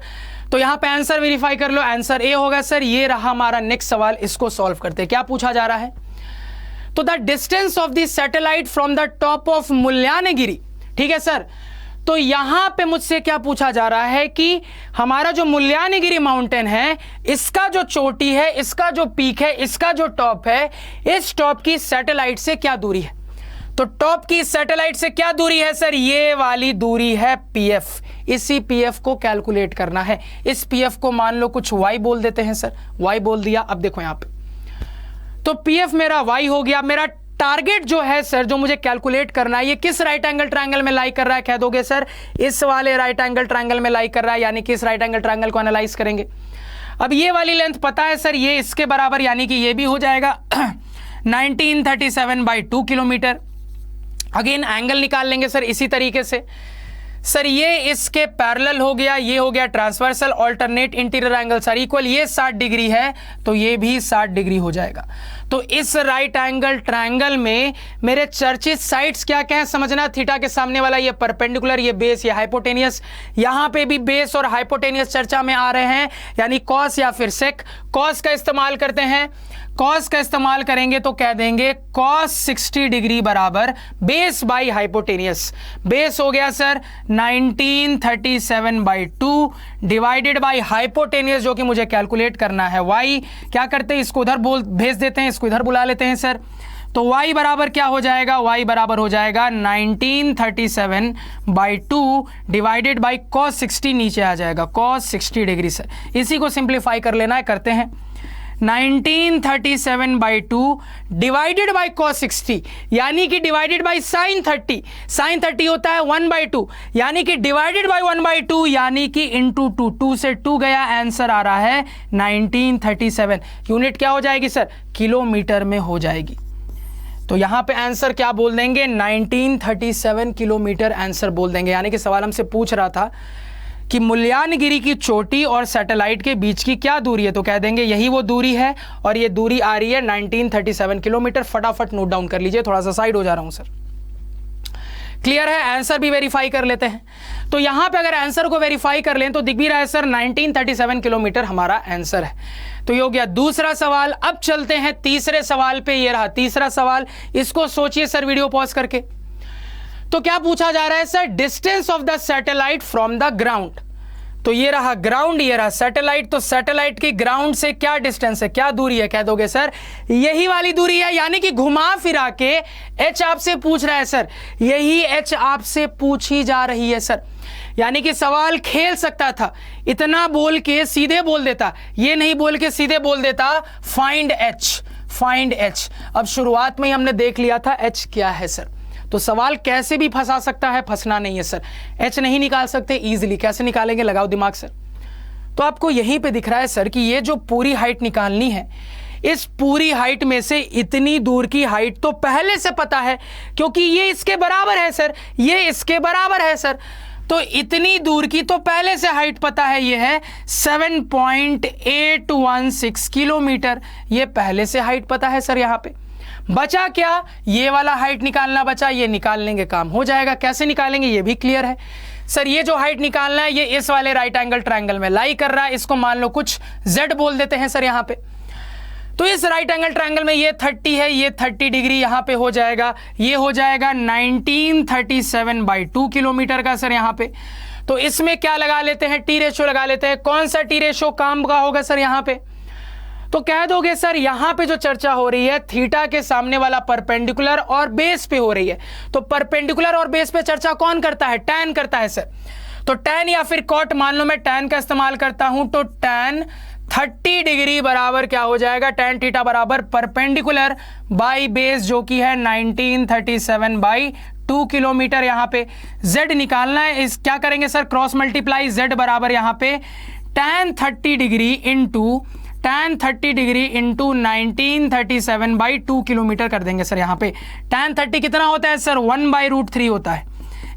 तो यहां पे आंसर वेरीफाई कर लो। आंसर ए होगा सर, ये रहा हमारा नेक्स्ट सवाल। इसको सॉल्व करते हैं। क्या पूछा जा रहा है, तो the distance of the satellite from the top of Mullayanagiri. ठीक है सर, तो यहां पे मुझसे क्या पूछा जा रहा है कि हमारा जो मुल्यानगिरी माउंटेन है, इसका जो चोटी है, इसका जो पीक है, इसका जो टॉप है, इस टॉप की सैटेलाइट से क्या दूरी है। तो टॉप की सैटेलाइट से क्या दूरी है सर, ये वाली दूरी है PF। इसी PF को कैलकुलेट करना है। इस PF को मान लो कुछ y बोल देते हैं सर, y बोल दिया। अब देखो यहां पे तो PF मेरा y हो गया। मेरा टारगेट जो है सर, जो मुझे कैलकुलेट करना है, ये किस राइट एंगल ट्रायंगल में लाई कर रहा है, कह दोगे सर इस वाले राइट एंगल ट्रायंगल में लाई कर रहा है, यानी कि इस राइट एंगल ट्रायंगल को एनालाइज करेंगे। अब ये वाली लेंथ पता है सर, ये इसके बराबर, यानी कि ये भी हो जाएगा 1937 बाई 2 किलोमीटर। अगेन एंगल निकाल लेंगे सर इसी तरीके से। सर ये इसके पैरेलल हो गया, ये हो गया transversal, alternate interior angle sir equal, ये 60 डिग्री है तो ये भी 60 डिग्री हो जाएगा। तो इस राइट एंगल ट्रायंगल में मेरे चर्चित साइड्स क्या क्या है समझना। थीटा के सामने वाला ये परपेंडिकुलर, ये बेस, ये हाइपोटेनियस। यहां पे भी बेस और हाइपोटेनियस चर्चा में आ रहे हैं, यानी कॉस या फिर सेक। कॉस का इस्तेमाल करते हैं, कॉस का इस्तेमाल करेंगे तो कह देंगे cos 60 डिग्री बराबर बेस बाई हाइपोटेनियस। बेस हो गया sir 1937 by 2 divided by hypotenuse, जो कि मुझे कैलकुलेट करना है y। क्या करते हैं, इसको उधर भेज देते हैं, इसको इधर बुला लेते हैं सर। तो y बराबर क्या हो जाएगा, y बराबर हो जाएगा 1937 बाई 2 डिवाइडेड बाई cos 60, नीचे आ जाएगा cos 60 डिग्री सर। इसी को सिंप्लीफाई कर लेना है, करते हैं। 1937/2 डिवाइडेड बाई cos 60, यानी कि डिवाइडेड बाई sin 30, sin 30 होता है 1/2, यानी कि डिवाइडेड बाई 1/2, यानी कि इंटू 2, 2 से 2 गया, आंसर आ रहा है 1937। यूनिट क्या हो जाएगी सर? किलोमीटर में हो जाएगी। तो यहां पे आंसर क्या बोल देंगे? 1937 किलोमीटर आंसर बोल देंगे। यानी कि सवाल हमसे पूछ रहा था कि मुल्यांगिरी की चोटी और सैटेलाइट के बीच की क्या दूरी है, तो कह देंगे यही वो दूरी है, और ये दूरी आ रही है 1937 किलोमीटर। फटाफट नोट डाउन कर लीजिए, थोड़ा सा साइड हो जा रहा हूं सर। क्लियर है? आंसर भी वेरीफाई कर लेते हैं। तो यहां पे अगर आंसर को वेरीफाई कर लें तो दिख भी रहा है सर 1937 किलोमीटर हमारा आंसर है। तो ये हो गया दूसरा सवाल। अब चलते हैं तीसरे सवाल पे। ये रहा तीसरा सवाल, इसको सोचिए सर वीडियो पॉज करके। तो क्या पूछा जा रहा है sir? Distance of the satellite from the ground. तो ये रहा ग्राउंड, ये रहा सैटेलाइट। तो सैटेलाइट की ग्राउंड से क्या डिस्टेंस है, क्या दूरी है? कह दोगे सर यही वाली दूरी है, यानी कि घुमा फिरा के एच आपसे पूछ रहा है सर, यही एच आपसे पूछी जा रही है सर। यानी कि सवाल खेल सकता था, इतना बोल के सीधे बोल देता, ये नहीं बोल के सीधे बोल देता फाइंड एच, फाइंड एच। अब शुरुआत में ही हमने देख लिया था एच क्या है सर। तो सवाल कैसे भी फंसा सकता है, फंसना नहीं है सर। एच नहीं निकाल सकते इजीली, कैसे निकालेंगे? लगाओ दिमाग सर। तो आपको यहीं पे दिख रहा है सर कि ये जो पूरी हाइट निकालनी है, इस पूरी हाइट में से इतनी दूर की हाइट तो पहले से पता है, क्योंकि ये इसके बराबर है सर, ये इसके बराबर है सर। तो इतनी दूर की तो पहले से हाइट पता है, ये है 7.816 किलोमीटर, ये पहले से हाइट पता है सर। यहां पे बचा क्या? ये वाला हाइट निकालना बचा, ये निकाल लेंगे, काम हो जाएगा। कैसे निकालेंगे ये भी क्लियर है सर। ये जो हाइट निकालना है ये इस वाले राइट एंगल ट्रायंगल में लाई कर रहा है, इसको मान लो कुछ z बोल देते हैं सर यहां पे। तो इस राइट एंगल ट्रायंगल में ये 30 है, ये 30 डिग्री यहां पे हो जाएगा, ये हो जाएगा 1937/2 किलोमीटर का सर यहां पे। तो इसमें क्या लगा लेते हैं? टी रेशो लगा लेते हैं। कौन सा टी रेशो काम का होगा सर यहां पे? तो कह दोगे सर यहां पे जो चर्चा हो रही है थीटा के सामने वाला परपेंडिकुलर और बेस पे हो रही है। तो परपेंडिकुलर और बेस पे चर्चा कौन करता है? टैन करता है सर। तो टैन या फिर कॉट, मान लो मैं टैन का इस्तेमाल करता हूं, तो टैन 30 डिग्री बराबर क्या हो जाएगा? टैन थीटा बराबर परपेंडिकुलर बाई बेस, जो कि है 1937/2 किलोमीटर। यहां पे z निकालना है, इस क्या करेंगे सर? क्रॉस मल्टीप्लाई, z बराबर यहां पे टैन 30 डिग्री इंटू 1937/2 किलोमीटर कर देंगे सर। यहां पे टैन 30 कितना होता है सर? 1/√3 होता है,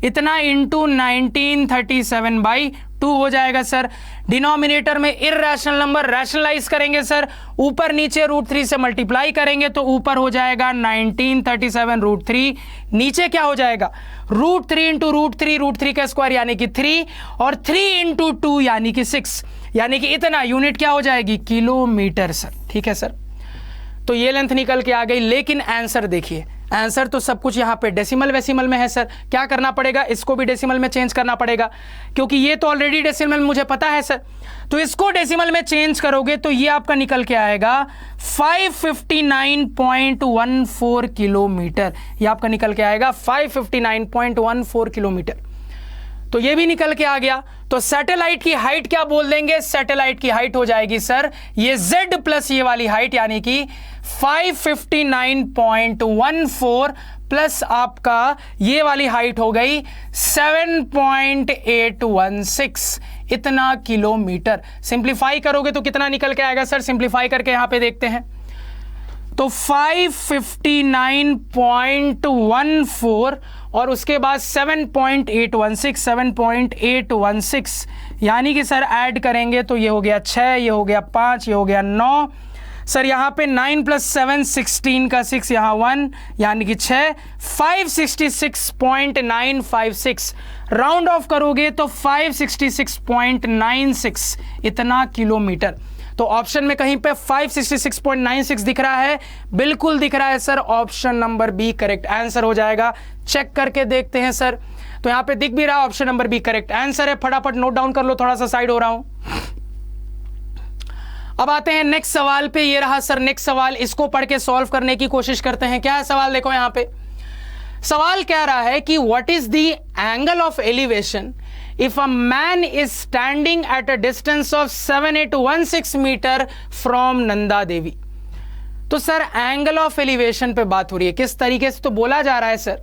इतना इंटू 1937/2 हो जाएगा सर। डिनोमिनेटर में इररेशनल नंबर रैशनलाइज करेंगे सर, ऊपर नीचे √3 से मल्टीप्लाई करेंगे तो ऊपर हो जाएगा 1937√3, नीचे क्या हो जाएगा? √3 इंटू √3 का स्क्वायर यानी कि 3, और 3 इंटू 2 यानी कि 6, यानी कि इतना। यूनिट क्या हो जाएगी? Kilometre sir. ठीक है सर। तो ये लेंथ निकल के आ गई, लेकिन आंसर देखिए, आंसर तो सब कुछ यहाँ पे डेसिमल वेसिमल में है सर। क्या करना पड़ेगा? इसको भी डेसिमल में चेंज करना पड़ेगा, क्योंकि ये तो ऑलरेडी डेसिमल मुझे पता है सर। तो इसको डेसिमल में चेंज करोगे तो ये आपका निकल के आएगा 559.14 किलोमीटर। ये आपका निकल के आएगा 559.14 किलोमीटर। तो ये भी निकल के आ गया। तो सैटेलाइट की हाइट क्या बोल देंगे? सैटेलाइट की हाइट हो जाएगी सर ये z प्लस ये वाली हाइट, यानी कि 559.14 प्लस आपका ये वाली हाइट हो गई 7.816, इतना किलोमीटर। सिंप्लीफाई करोगे तो कितना निकल के आएगा सर? सिंप्लीफाई करके यहां पे देखते हैं। तो 559.14 और उसके बाद 7.816 यानी कि सर ऐड करेंगे तो ये हो गया 6, ये हो गया 5, ये हो गया 9 सर। यहाँ पे 9 + 7 16 का 6, यहाँ 1 यानी कि 6, 566.956 राउंड ऑफ करोगे तो 566.96 इतना किलोमीटर। तो ऑप्शन में कहीं पे 566.96 दिख रहा है, बिल्कुल दिख रहा है sir. Option number B correct answer हो जाएगा। चेक करके देखते हैं सर। तो यहां पे दिख भी रहा है option number B correct answer है। फटाफट नोट डाउन कर लो, थोड़ा सा साइड हो रहा हूं। अब आते हैं नेक्स्ट सवाल पे। ये रहा सर नेक्स्ट सवाल, इसको पढ़ के सॉल्व करने की कोशिश करते हैं। क्या है सवाल? देखो यहां पे सवाल कह रहा है कि what is the angle of elevation if a man is standing at a distance of 7816 metre from Nanda Devi. तो सर एंगल ऑफ एलिवेशन पे बात हो रही है, किस तरीके से? तो बोला जा रहा है सर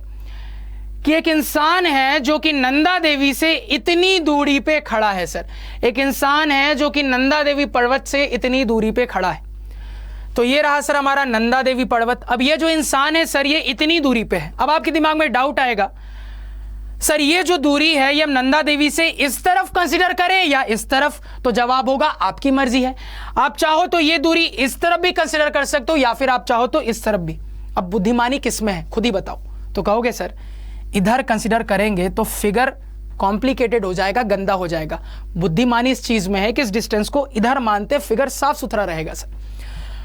कि एक इंसान है जो कि नंदा देवी से इतनी दूरी पे खड़ा है। सर एक इंसान है जो कि नंदा देवी पर्वत से इतनी दूरी पे खड़ा है। तो ये रहा सर हमारा नंदा देवी पर्वत। अब ये जो इंसान है सर ये इतनी दूरी पे है। अब आपके दिमाग में डाउट आएगा, सर ये जो दूरी है ये हम नंदा देवी से इस तरफ कंसीडर करें या इस तरफ? तो जवाब होगा आपकी मर्जी है। आप चाहो तो ये दूरी इस तरफ भी कंसीडर कर सकते हो या फिर आप चाहो तो इस तरफ भी। अब बुद्धिमानी किसमें है खुद ही बताओ। तो कहोगे सर इधर कंसीडर करेंगे तो फिगर कॉम्प्लिकेटेड हो जाएगा, गंदा हो जाएगा। बुद्धिमानी इस चीज में है कि इस डिस्टेंस को इधर मानते फिगर साफ सुथरा रहेगा सर।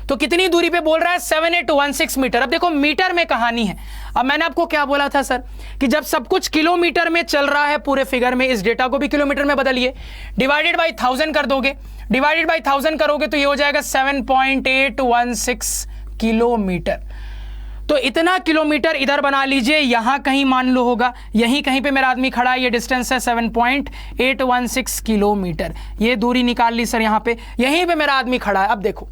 तो कितनी दूरी पे बोल रहा है? 7816 मीटर। अब देखो मीटर में कहानी है। अब मैंने आपको क्या बोला था सर कि जब सब कुछ किलोमीटर में चल रहा है पूरे फिगर में, इस डेटा को भी किलोमीटर में बदलिए, डिवाइडेड बाई 1000 कर दोगे, डिवाइडेड बाई 1000 करोगे तो ये हो जाएगा 7.816 किलोमीटर। तो इतना किलोमीटर इधर बना लीजिए, यहां कहीं मान लो होगा, यहीं कहीं पे मेरा आदमी खड़ा है, ये डिस्टेंस है 7.816 किलोमीटर। ये दूरी निकाल ली सर, यहां पे यहीं पे मेरा आदमी खड़ा है। अब देखो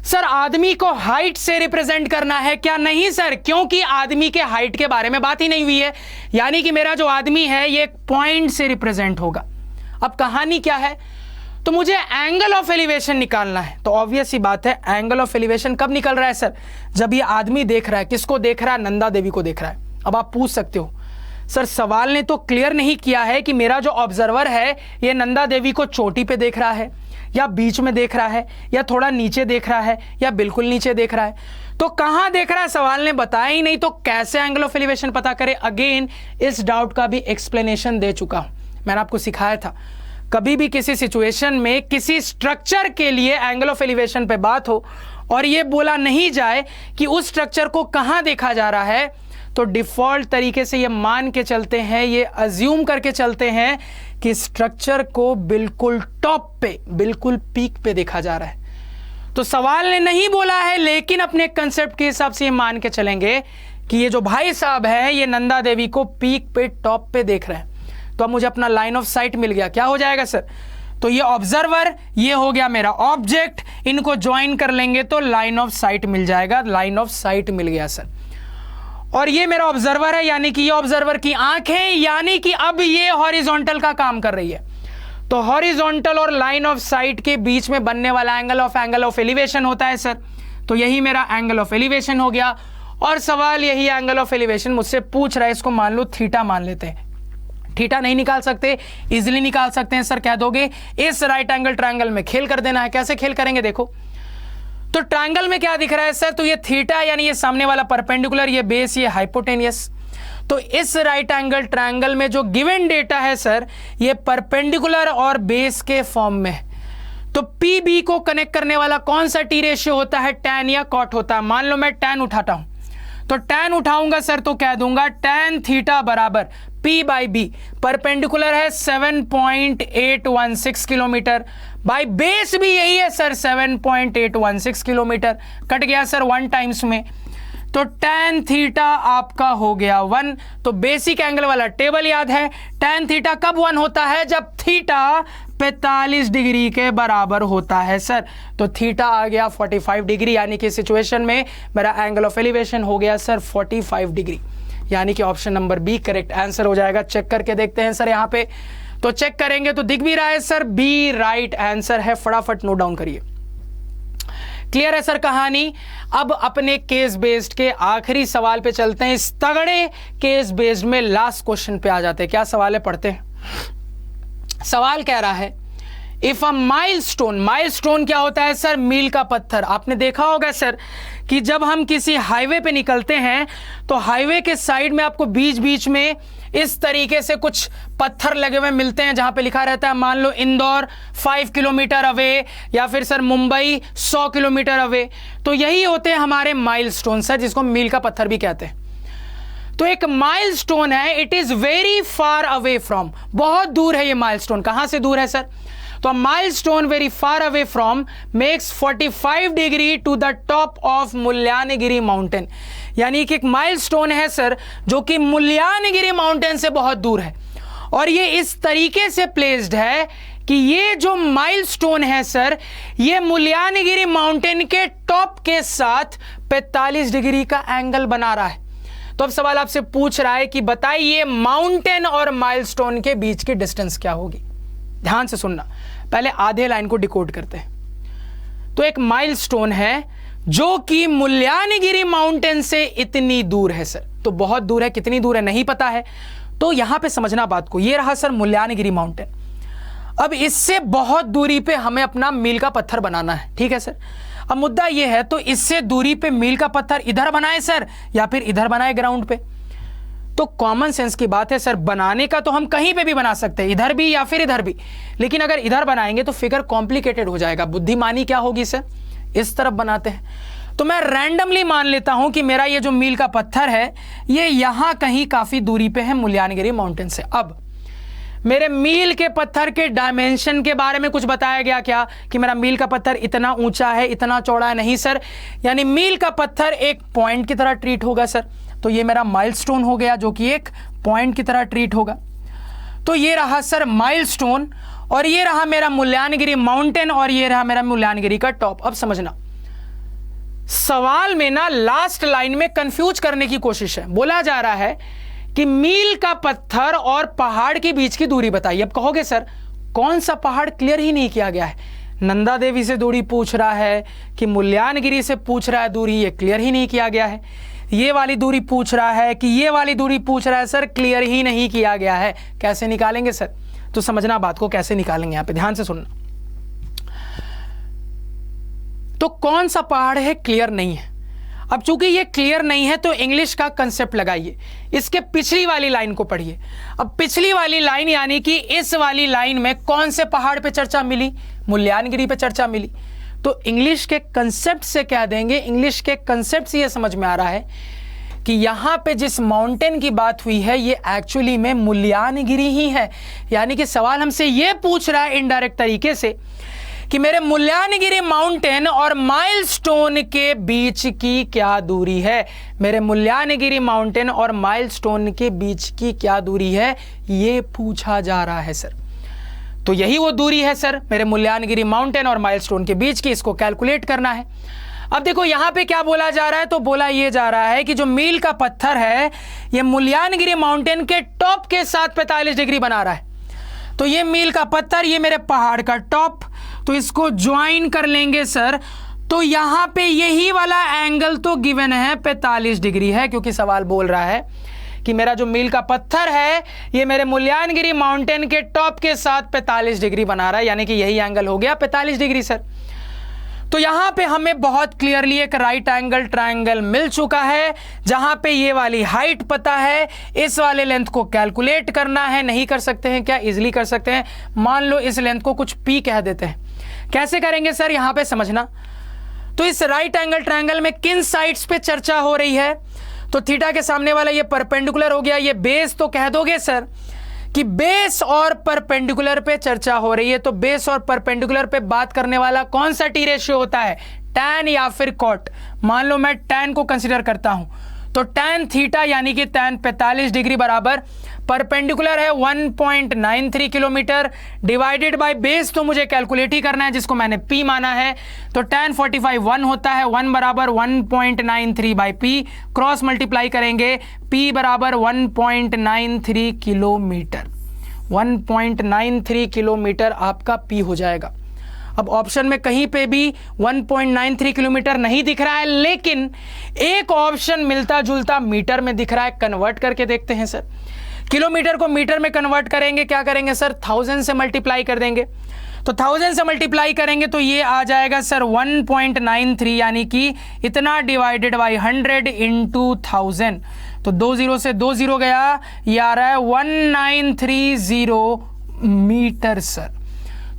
सर आदमी को हाइट से रिप्रेजेंट करना है क्या? नहीं सर, क्योंकि आदमी के हाइट के बारे में बात ही नहीं हुई है। यानी कि मेरा जो आदमी है ये एक पॉइंट से रिप्रेजेंट होगा। अब कहानी क्या है? तो मुझे एंगल ऑफ एलिवेशन निकालना है। तो ऑब्वियस सी बात है एंगल ऑफ एलिवेशन कब निकल रहा है सर? जब ये आदमी देख रहा है, किसको देख रहा है? नंदा देवी को देख रहा है। अब आप पूछ सकते हो सर सवाल ने तो क्लियर नहीं किया है कि मेरा जो ऑब्जर्वर है ये नंदा देवी को चोटी पे देख रहा है या बीच में देख रहा है या थोड़ा नीचे देख रहा है या बिल्कुल नीचे देख रहा है। तो कहां देख रहा है सवाल ने बताया ही नहीं, तो कैसे एंगल ऑफ एलिवेशन पता करें? अगेन इस डाउट का भी एक्सप्लेनेशन दे चुका हूं। मैंने आपको सिखाया था कभी भी किसी सिचुएशन में किसी स्ट्रक्चर के लिए एंगल ऑफ एलिवेशन पे बात हो और ये बोला नहीं जाए कि उस स्ट्रक्चर को कहां देखा जा रहा है, तो डिफॉल्ट तरीके से ये मान के चलते हैं, ये अज्यूम करके चलते हैं कि स्ट्रक्चर को बिल्कुल टॉप पे, बिल्कुल पीक पे देखा जा रहा है। तो सवाल ने नहीं बोला है, लेकिन अपने कंसेप्ट के हिसाब से ये मान के चलेंगे कि ये जो भाई साहब है ये नंदा देवी को पीक पे, टॉप पे देख रहे हैं। तो अब मुझे अपना लाइन ऑफ साइट मिल गया। क्या हो जाएगा सर? तो ये ऑब्जर्वर, ये हो गया मेरा ऑब्जेक्ट, इनको ज्वाइन कर लेंगे तो लाइन ऑफ साइट मिल जाएगा। लाइन ऑफ साइट मिल गया सर। और ये मेरा ऑब्जर्वर है, यानी कि ये ऑब्जर्वर की आंखें, यानी कि अब ये हॉरिजॉन्टल का काम कर रही है। तो हॉरिजॉन्टल और लाइन ऑफ साइट के बीच में बनने वाला एंगल ऑफ एलिवेशन होता है सर। तो यही मेरा एंगल ऑफ एलिवेशन हो गया। और सवाल यही एंगल ऑफ एलिवेशन मुझसे पूछ रहा है, इसको मान लो थीटा मान लेते हैं। थीटा नहीं निकाल सकते, इजिली निकाल सकते हैं सर। कह दोगे इस राइट एंगल ट्रायंगल में खेल कर देना है। कैसे खेल करेंगे? देखो तो ट्रायंगल में क्या दिख रहा है सर? तो ये थीटा यानी ये सामने वाला परपेंडिकुलर, ये बेस, ये हाइपोटेनियस। तो इस राइट एंगल ट्रायंगल में जो गिवन डेटा है सर ये परपेंडिकुलर और बेस के फॉर्म में है। तो पी बी को कनेक्ट करने वाला कौन सा टी रेशियो होता है? टैन या कॉट होता है। मान लो मैं टैन उठाता हूं, तो टैन उठाऊंगा सर तो कह दूंगा टैन थीटा बराबर P बाई बी। परपेंडिकुलर है 7.816 किलोमीटर, बाई बेस भी यही है सर 7.816 किलोमीटर। कट गया सर 1 टाइम्स में, तो टैन थीटा आपका हो गया 1। तो बेसिक एंगल वाला टेबल याद है। टैन थीटा कब 1 होता है? जब थीटा 45 डिग्री के बराबर होता है सर। तो थीटा आ गया 45 डिग्री, यानी कि सिचुएशन में मेरा एंगल ऑफ एलिवेशन हो गया सर 45 डिग्री, यानी कि option number B correct answer हो जाएगा। चेक करके देखते हैं सर यहाँ पे। तो चेक करेंगे तो दिख भी रहा है सर बी राइट आंसर है। फटाफट नोट डाउन करिए। क्लियर है सर कहानी? अब अपने केस बेस्ड के आखिरी सवाल पे चलते हैं। इस तगड़े केस बेस्ड में लास्ट क्वेश्चन पे आ जाते हैं। क्या सवाल है पढ़ते हैं। सवाल कह रहा है इफ अ माइलस्टोन, माइलस्टोन क्या होता है सर? मील का पत्थर। आपने देखा होगा सर कि जब हम किसी हाईवे पे निकलते हैं तो हाईवे के साइड में आपको बीच बीच में इस तरीके से कुछ पत्थर लगे हुए मिलते हैं जहां पे लिखा रहता है मान लो इंदौर 5 किलोमीटर अवे या फिर सर मुंबई 100 किलोमीटर अवे। तो यही होते हैं हमारे माइलस्टोन सर, जिसको मील का पत्थर भी कहते हैं। तो एक माइलस्टोन है, it is very far away from, बहुत दूर है ये माइलस्टोन। कहां से दूर है सर? तो milestone very far away from makes 45 degree to the top of Mullayanagiri mountain. यानी कि एक माइलस्टोन है सर जो कि मुल्यानगिरी माउंटेन से बहुत दूर है। और ये इस तरीके से प्लेस्ड है कि ये जो माइलस्टोन है सर, ये मुल्यानगिरी माउंटेन के टॉप के साथ 45 डिग्री का एंगल बना रहा है। तो अब सवाल आपसे पूछ रहा है कि बताइए माउंटेन और माइलस्टोन के बीच की डिस्टेंस क्या होगी। ध्यान से सुनना, पहले आधे लाइन को डिकोड करते हैं। तो एक माइलस्टोन है जो कि मुल्यानगिरी माउंटेन से इतनी दूर है सर, तो बहुत दूर है, कितनी दूर है नहीं पता है। तो यहां पे समझना बात को, ये रहा सर मुल्यानगिरी माउंटेन। अब इससे बहुत दूरी पे हमें अपना मील का पत्थर बनाना है, ठीक है सर। अब मुद्दा ये है, तो इससे दूरी पे मील का पत्थर इधर बनाए सर या फिर इधर बनाए ग्राउंड पे। तो कॉमन सेंस की बात है सर, बनाने का तो हम कहीं पे भी बना सकते हैं, इधर भी या फिर इधर भी, लेकिन अगर इधर बनाएंगे तो फिगर कॉम्प्लिकेटेड हो जाएगा। बुद्धिमानी क्या होगी सर, इस तरफ बनाते हैं। तो मैं रैंडमली मान लेता हूं कि मेरा ये जो मील का पत्थर है ये यहां कहीं काफी दूरी पे है मुल्यानगिरी माउंटेन से। अब मेरे मील के पत्थर के डायमेंशन के बारे में कुछ बताया गया क्या कि मेरा मील का पत्थर इतना ऊंचा है, इतना चौड़ा है? नहीं सर, यानी मील का पत्थर एक पॉइंट की तरह ट्रीट होगा सर। तो ये मेरा माइलस्टोन हो गया जो कि एक पॉइंट की तरह ट्रीट होगा। तो ये रहा सर माइलस्टोन और ये रहा मेरा मुल्यानगिरी माउंटेन और ये रहा मेरा मुल्यानगिरी का टॉप। अब समझना, सवाल में ना लास्ट लाइन में कंफ्यूज करने की कोशिश है। बोला जा रहा है कि मील का पत्थर और पहाड़ के बीच की दूरी बताइए। अब कहोगे सर कौन सा पहाड़, क्लियर ही नहीं किया गया है। नंदा देवी से दूरी पूछ रहा है कि मुल्यानगिरी से पूछ रहा है दूरी, ये क्लियर ही नहीं किया गया है। ये वाली दूरी पूछ रहा है कि ये वाली दूरी पूछ रहा है सर, क्लियर ही नहीं किया गया है। कैसे निकालेंगे सर? तो समझना बात को, कैसे निकालेंगे यहां पे ध्यान से सुनना। तो कौन सा पहाड़ है, क्लियर नहीं है। अब चूंकि ये क्लियर नहीं है तो इंग्लिश का कंसेप्ट लगाइए, इसके पिछली वाली लाइन को पढ़िए। अब पिछली वाली लाइन यानी कि इस वाली लाइन में कौन से पहाड़ पे चर्चा मिली, मुल्यानगिरी पे चर्चा मिली। तो इंग्लिश के कंसेप्ट से कह देंगे, इंग्लिश के कंसेप्ट से ये समझ में आ रहा है कि यहां पे जिस माउंटेन की बात हुई है ये एक्चुअली में मुल्यानगिरी ही है। यानी कि सवाल हमसे ये पूछ रहा है इनडायरेक्ट तरीके से कि मेरे मुल्यानगिरी माउंटेन और माइलस्टोन के बीच की क्या दूरी है। मेरे मुल्यानगिरी माउंटेन और माइलस्टोन के बीच की क्या दूरी है, ये पूछा जा रहा है सर। तो यही वो दूरी है सर, मेरे मुल्यानगिरी माउंटेन और माइलस्टोन के बीच की, इसको कैलकुलेट करना है। अब देखो यहां पे क्या बोला जा रहा है, तो बोला ये जा रहा है कि जो मील का पत्थर है ये मुल्यानगिरी माउंटेन के टॉप के साथ 45 डिग्री बना रहा है। तो ये मील का पत्थर, ये मेरे पहाड़ का टॉप, तो इसको ज्वाइन कर लेंगे सर। तो यहां पे यही वाला एंगल तो गिवन है 45 डिग्री है, क्योंकि सवाल बोल रहा है कि मेरा जो मील का पत्थर है ये मेरे मुल्यानगिरी माउंटेन के टॉप के साथ 45 डिग्री बना रहा है, यानी कि यही एंगल हो गया 45 डिग्री सर। तो यहां पे हमें बहुत क्लियरली एक राइट एंगल ट्रायंगल मिल चुका है, जहां पे ये वाली हाइट पता है, इस वाले लेंथ को कैलकुलेट करना है। नहीं कर सकते हैं क्या? इजीली कर सकते हैं। मान लो इस लेंथ को कुछ p कह देते हैं। कैसे करेंगे सर, यहां पे समझना। तो इस राइट एंगल ट्रायंगल में किन साइड्स पे चर्चा हो रही है, तो थीटा के सामने वाला ये परपेंडिकुलर हो गया, ये बेस तो कह दोगे सर कि बेस और परपेंडिकुलर पे चर्चा हो रही है। तो बेस और परपेंडिकुलर पे बात करने वाला कौन सा टी रेशियो होता है, टैन या फिर कॉट। मान लो मैं टैन को कंसीडर करता हूं, तो टैन थीटा यानी कि टैन 45 डिग्री बराबर परपेंडिकुलर है 1.93 किलोमीटर डिवाइडेड बाय बेस, तो मुझे कैलकुलेट ही करना है जिसको मैंने p माना है। तो टैन 45 1 होता है, 1 बराबर 1.93 बाई p, क्रॉस मल्टीप्लाई करेंगे, p बराबर 1.93 किलोमीटर। 1.93 किलोमीटर आपका p हो जाएगा। अब ऑप्शन में कहीं पे भी 1.93 किलोमीटर नहीं दिख रहा है, लेकिन एक ऑप्शन मिलता जुलता मीटर में दिख रहा है। कन्वर्ट करके देखते हैं सर। किलोमीटर को मीटर में कन्वर्ट करेंगे, क्या करेंगे सर, 1000 से मल्टीप्लाई कर देंगे। तो 1000 से मल्टीप्लाई करेंगे तो ये आ जाएगा सर 1.93 यानी कि इतना डिवाइडेड बाई 100 इंटू 1000। तो 20 से 20 गया, ये आ रहा है 1930 मीटर सर।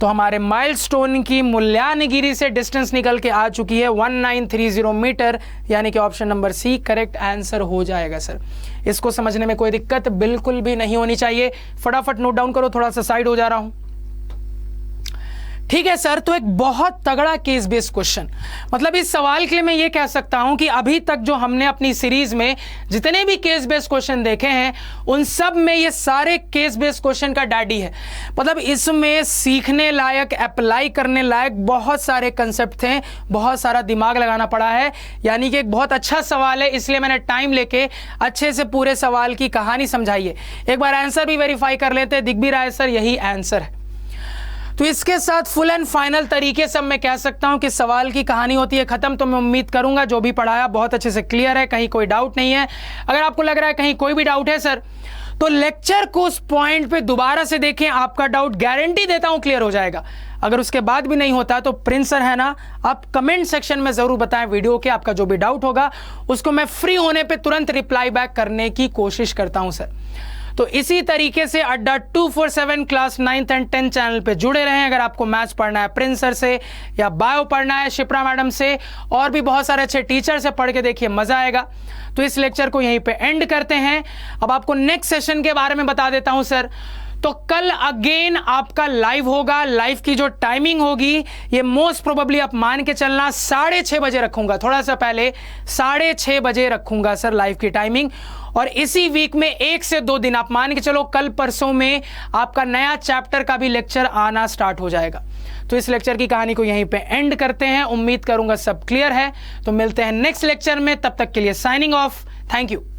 तो हमारे माइलस्टोन की मुल्यानगिरी से डिस्टेंस निकल के आ चुकी है 1930 मीटर, यानी कि option number C correct answer हो जाएगा सर। इसको समझने में कोई दिक्कत बिल्कुल भी नहीं होनी चाहिए। फटाफट नोट डाउन करो, थोड़ा सा साइड हो जा रहा हूं। ठीक है सर, तो एक बहुत तगड़ा केस बेस्ड क्वेश्चन, मतलब इस सवाल के लिए मैं ये कह सकता हूं कि अभी तक जो हमने अपनी सीरीज में जितने भी केस बेस्ड क्वेश्चन देखे हैं उन सब में ये सारे केस बेस्ड क्वेश्चन का डैडी है। मतलब इसमें सीखने लायक, अप्लाई करने लायक बहुत सारे कंसेप्ट थे, बहुत सारा दिमाग लगाना पड़ा है, यानी कि एक बहुत अच्छा सवाल है, इसलिए मैंने टाइम लेके अच्छे से पूरे सवाल की कहानी समझाई है। एक बार आंसर भी वेरीफाई कर लेते हैं, दिख भी रहा है सर, यही आंसर है। तो इसके साथ फुल एंड फाइनल तरीके से मैं कह सकता हूं कि सवाल की कहानी होती है खत्म। तो मैं उम्मीद करूंगा जो भी पढ़ाया बहुत अच्छे से क्लियर है, कहीं कोई डाउट नहीं है। अगर आपको लग रहा है कहीं कोई भी डाउट है सर, तो लेक्चर को उस पॉइंट पे दोबारा से देखें, आपका डाउट गारंटी देता हूं क्लियर हो जाएगा। अगर उसके बाद भी नहीं होता तो प्रिंस सर है ना, आप कमेंट सेक्शन में जरूर बताएं वीडियो के, आपका जो भी डाउट होगा उसको मैं फ्री होने पे तुरंत रिप्लाई बैक करने की कोशिश करता हूं सर। तो इसी तरीके से अड्डा 247 class 9th and 10th channel पे जुड़े रहें। अगर आपको मैथ्स पढ़ना है प्रिंस सर से, या बायो पढ़ना है शिप्रा मैडम से, और भी बहुत सारे अच्छे टीचर से पढ़ के देखिए, मजा आएगा। तो इस लेक्चर को यहीं पे एंड करते हैं। अब आपको नेक्स्ट सेशन के बारे में बता देता हूं सर। तो कल अगेन आपका लाइव होगा। लाइव की जो टाइमिंग होगी ये मोस्ट प्रोबेबली आप मान के चलना 6:30 बजे रखूंगा, थोड़ा सा पहले 6:30 बजे रखूंगा सर लाइव की टाइमिंग। और इसी वीक में 1 से 2 दिन आप मान के चलो, कल परसों में आपका नया चैप्टर का भी लेक्चर आना स्टार्ट हो जाएगा। तो इस लेक्चर की कहानी को यहीं पे एंड करते हैं। उम्मीद करूंगा सब क्लियर है। तो मिलते हैं नेक्स्ट लेक्चर में, तब तक के लिए साइनिंग ऑफ। Thank you.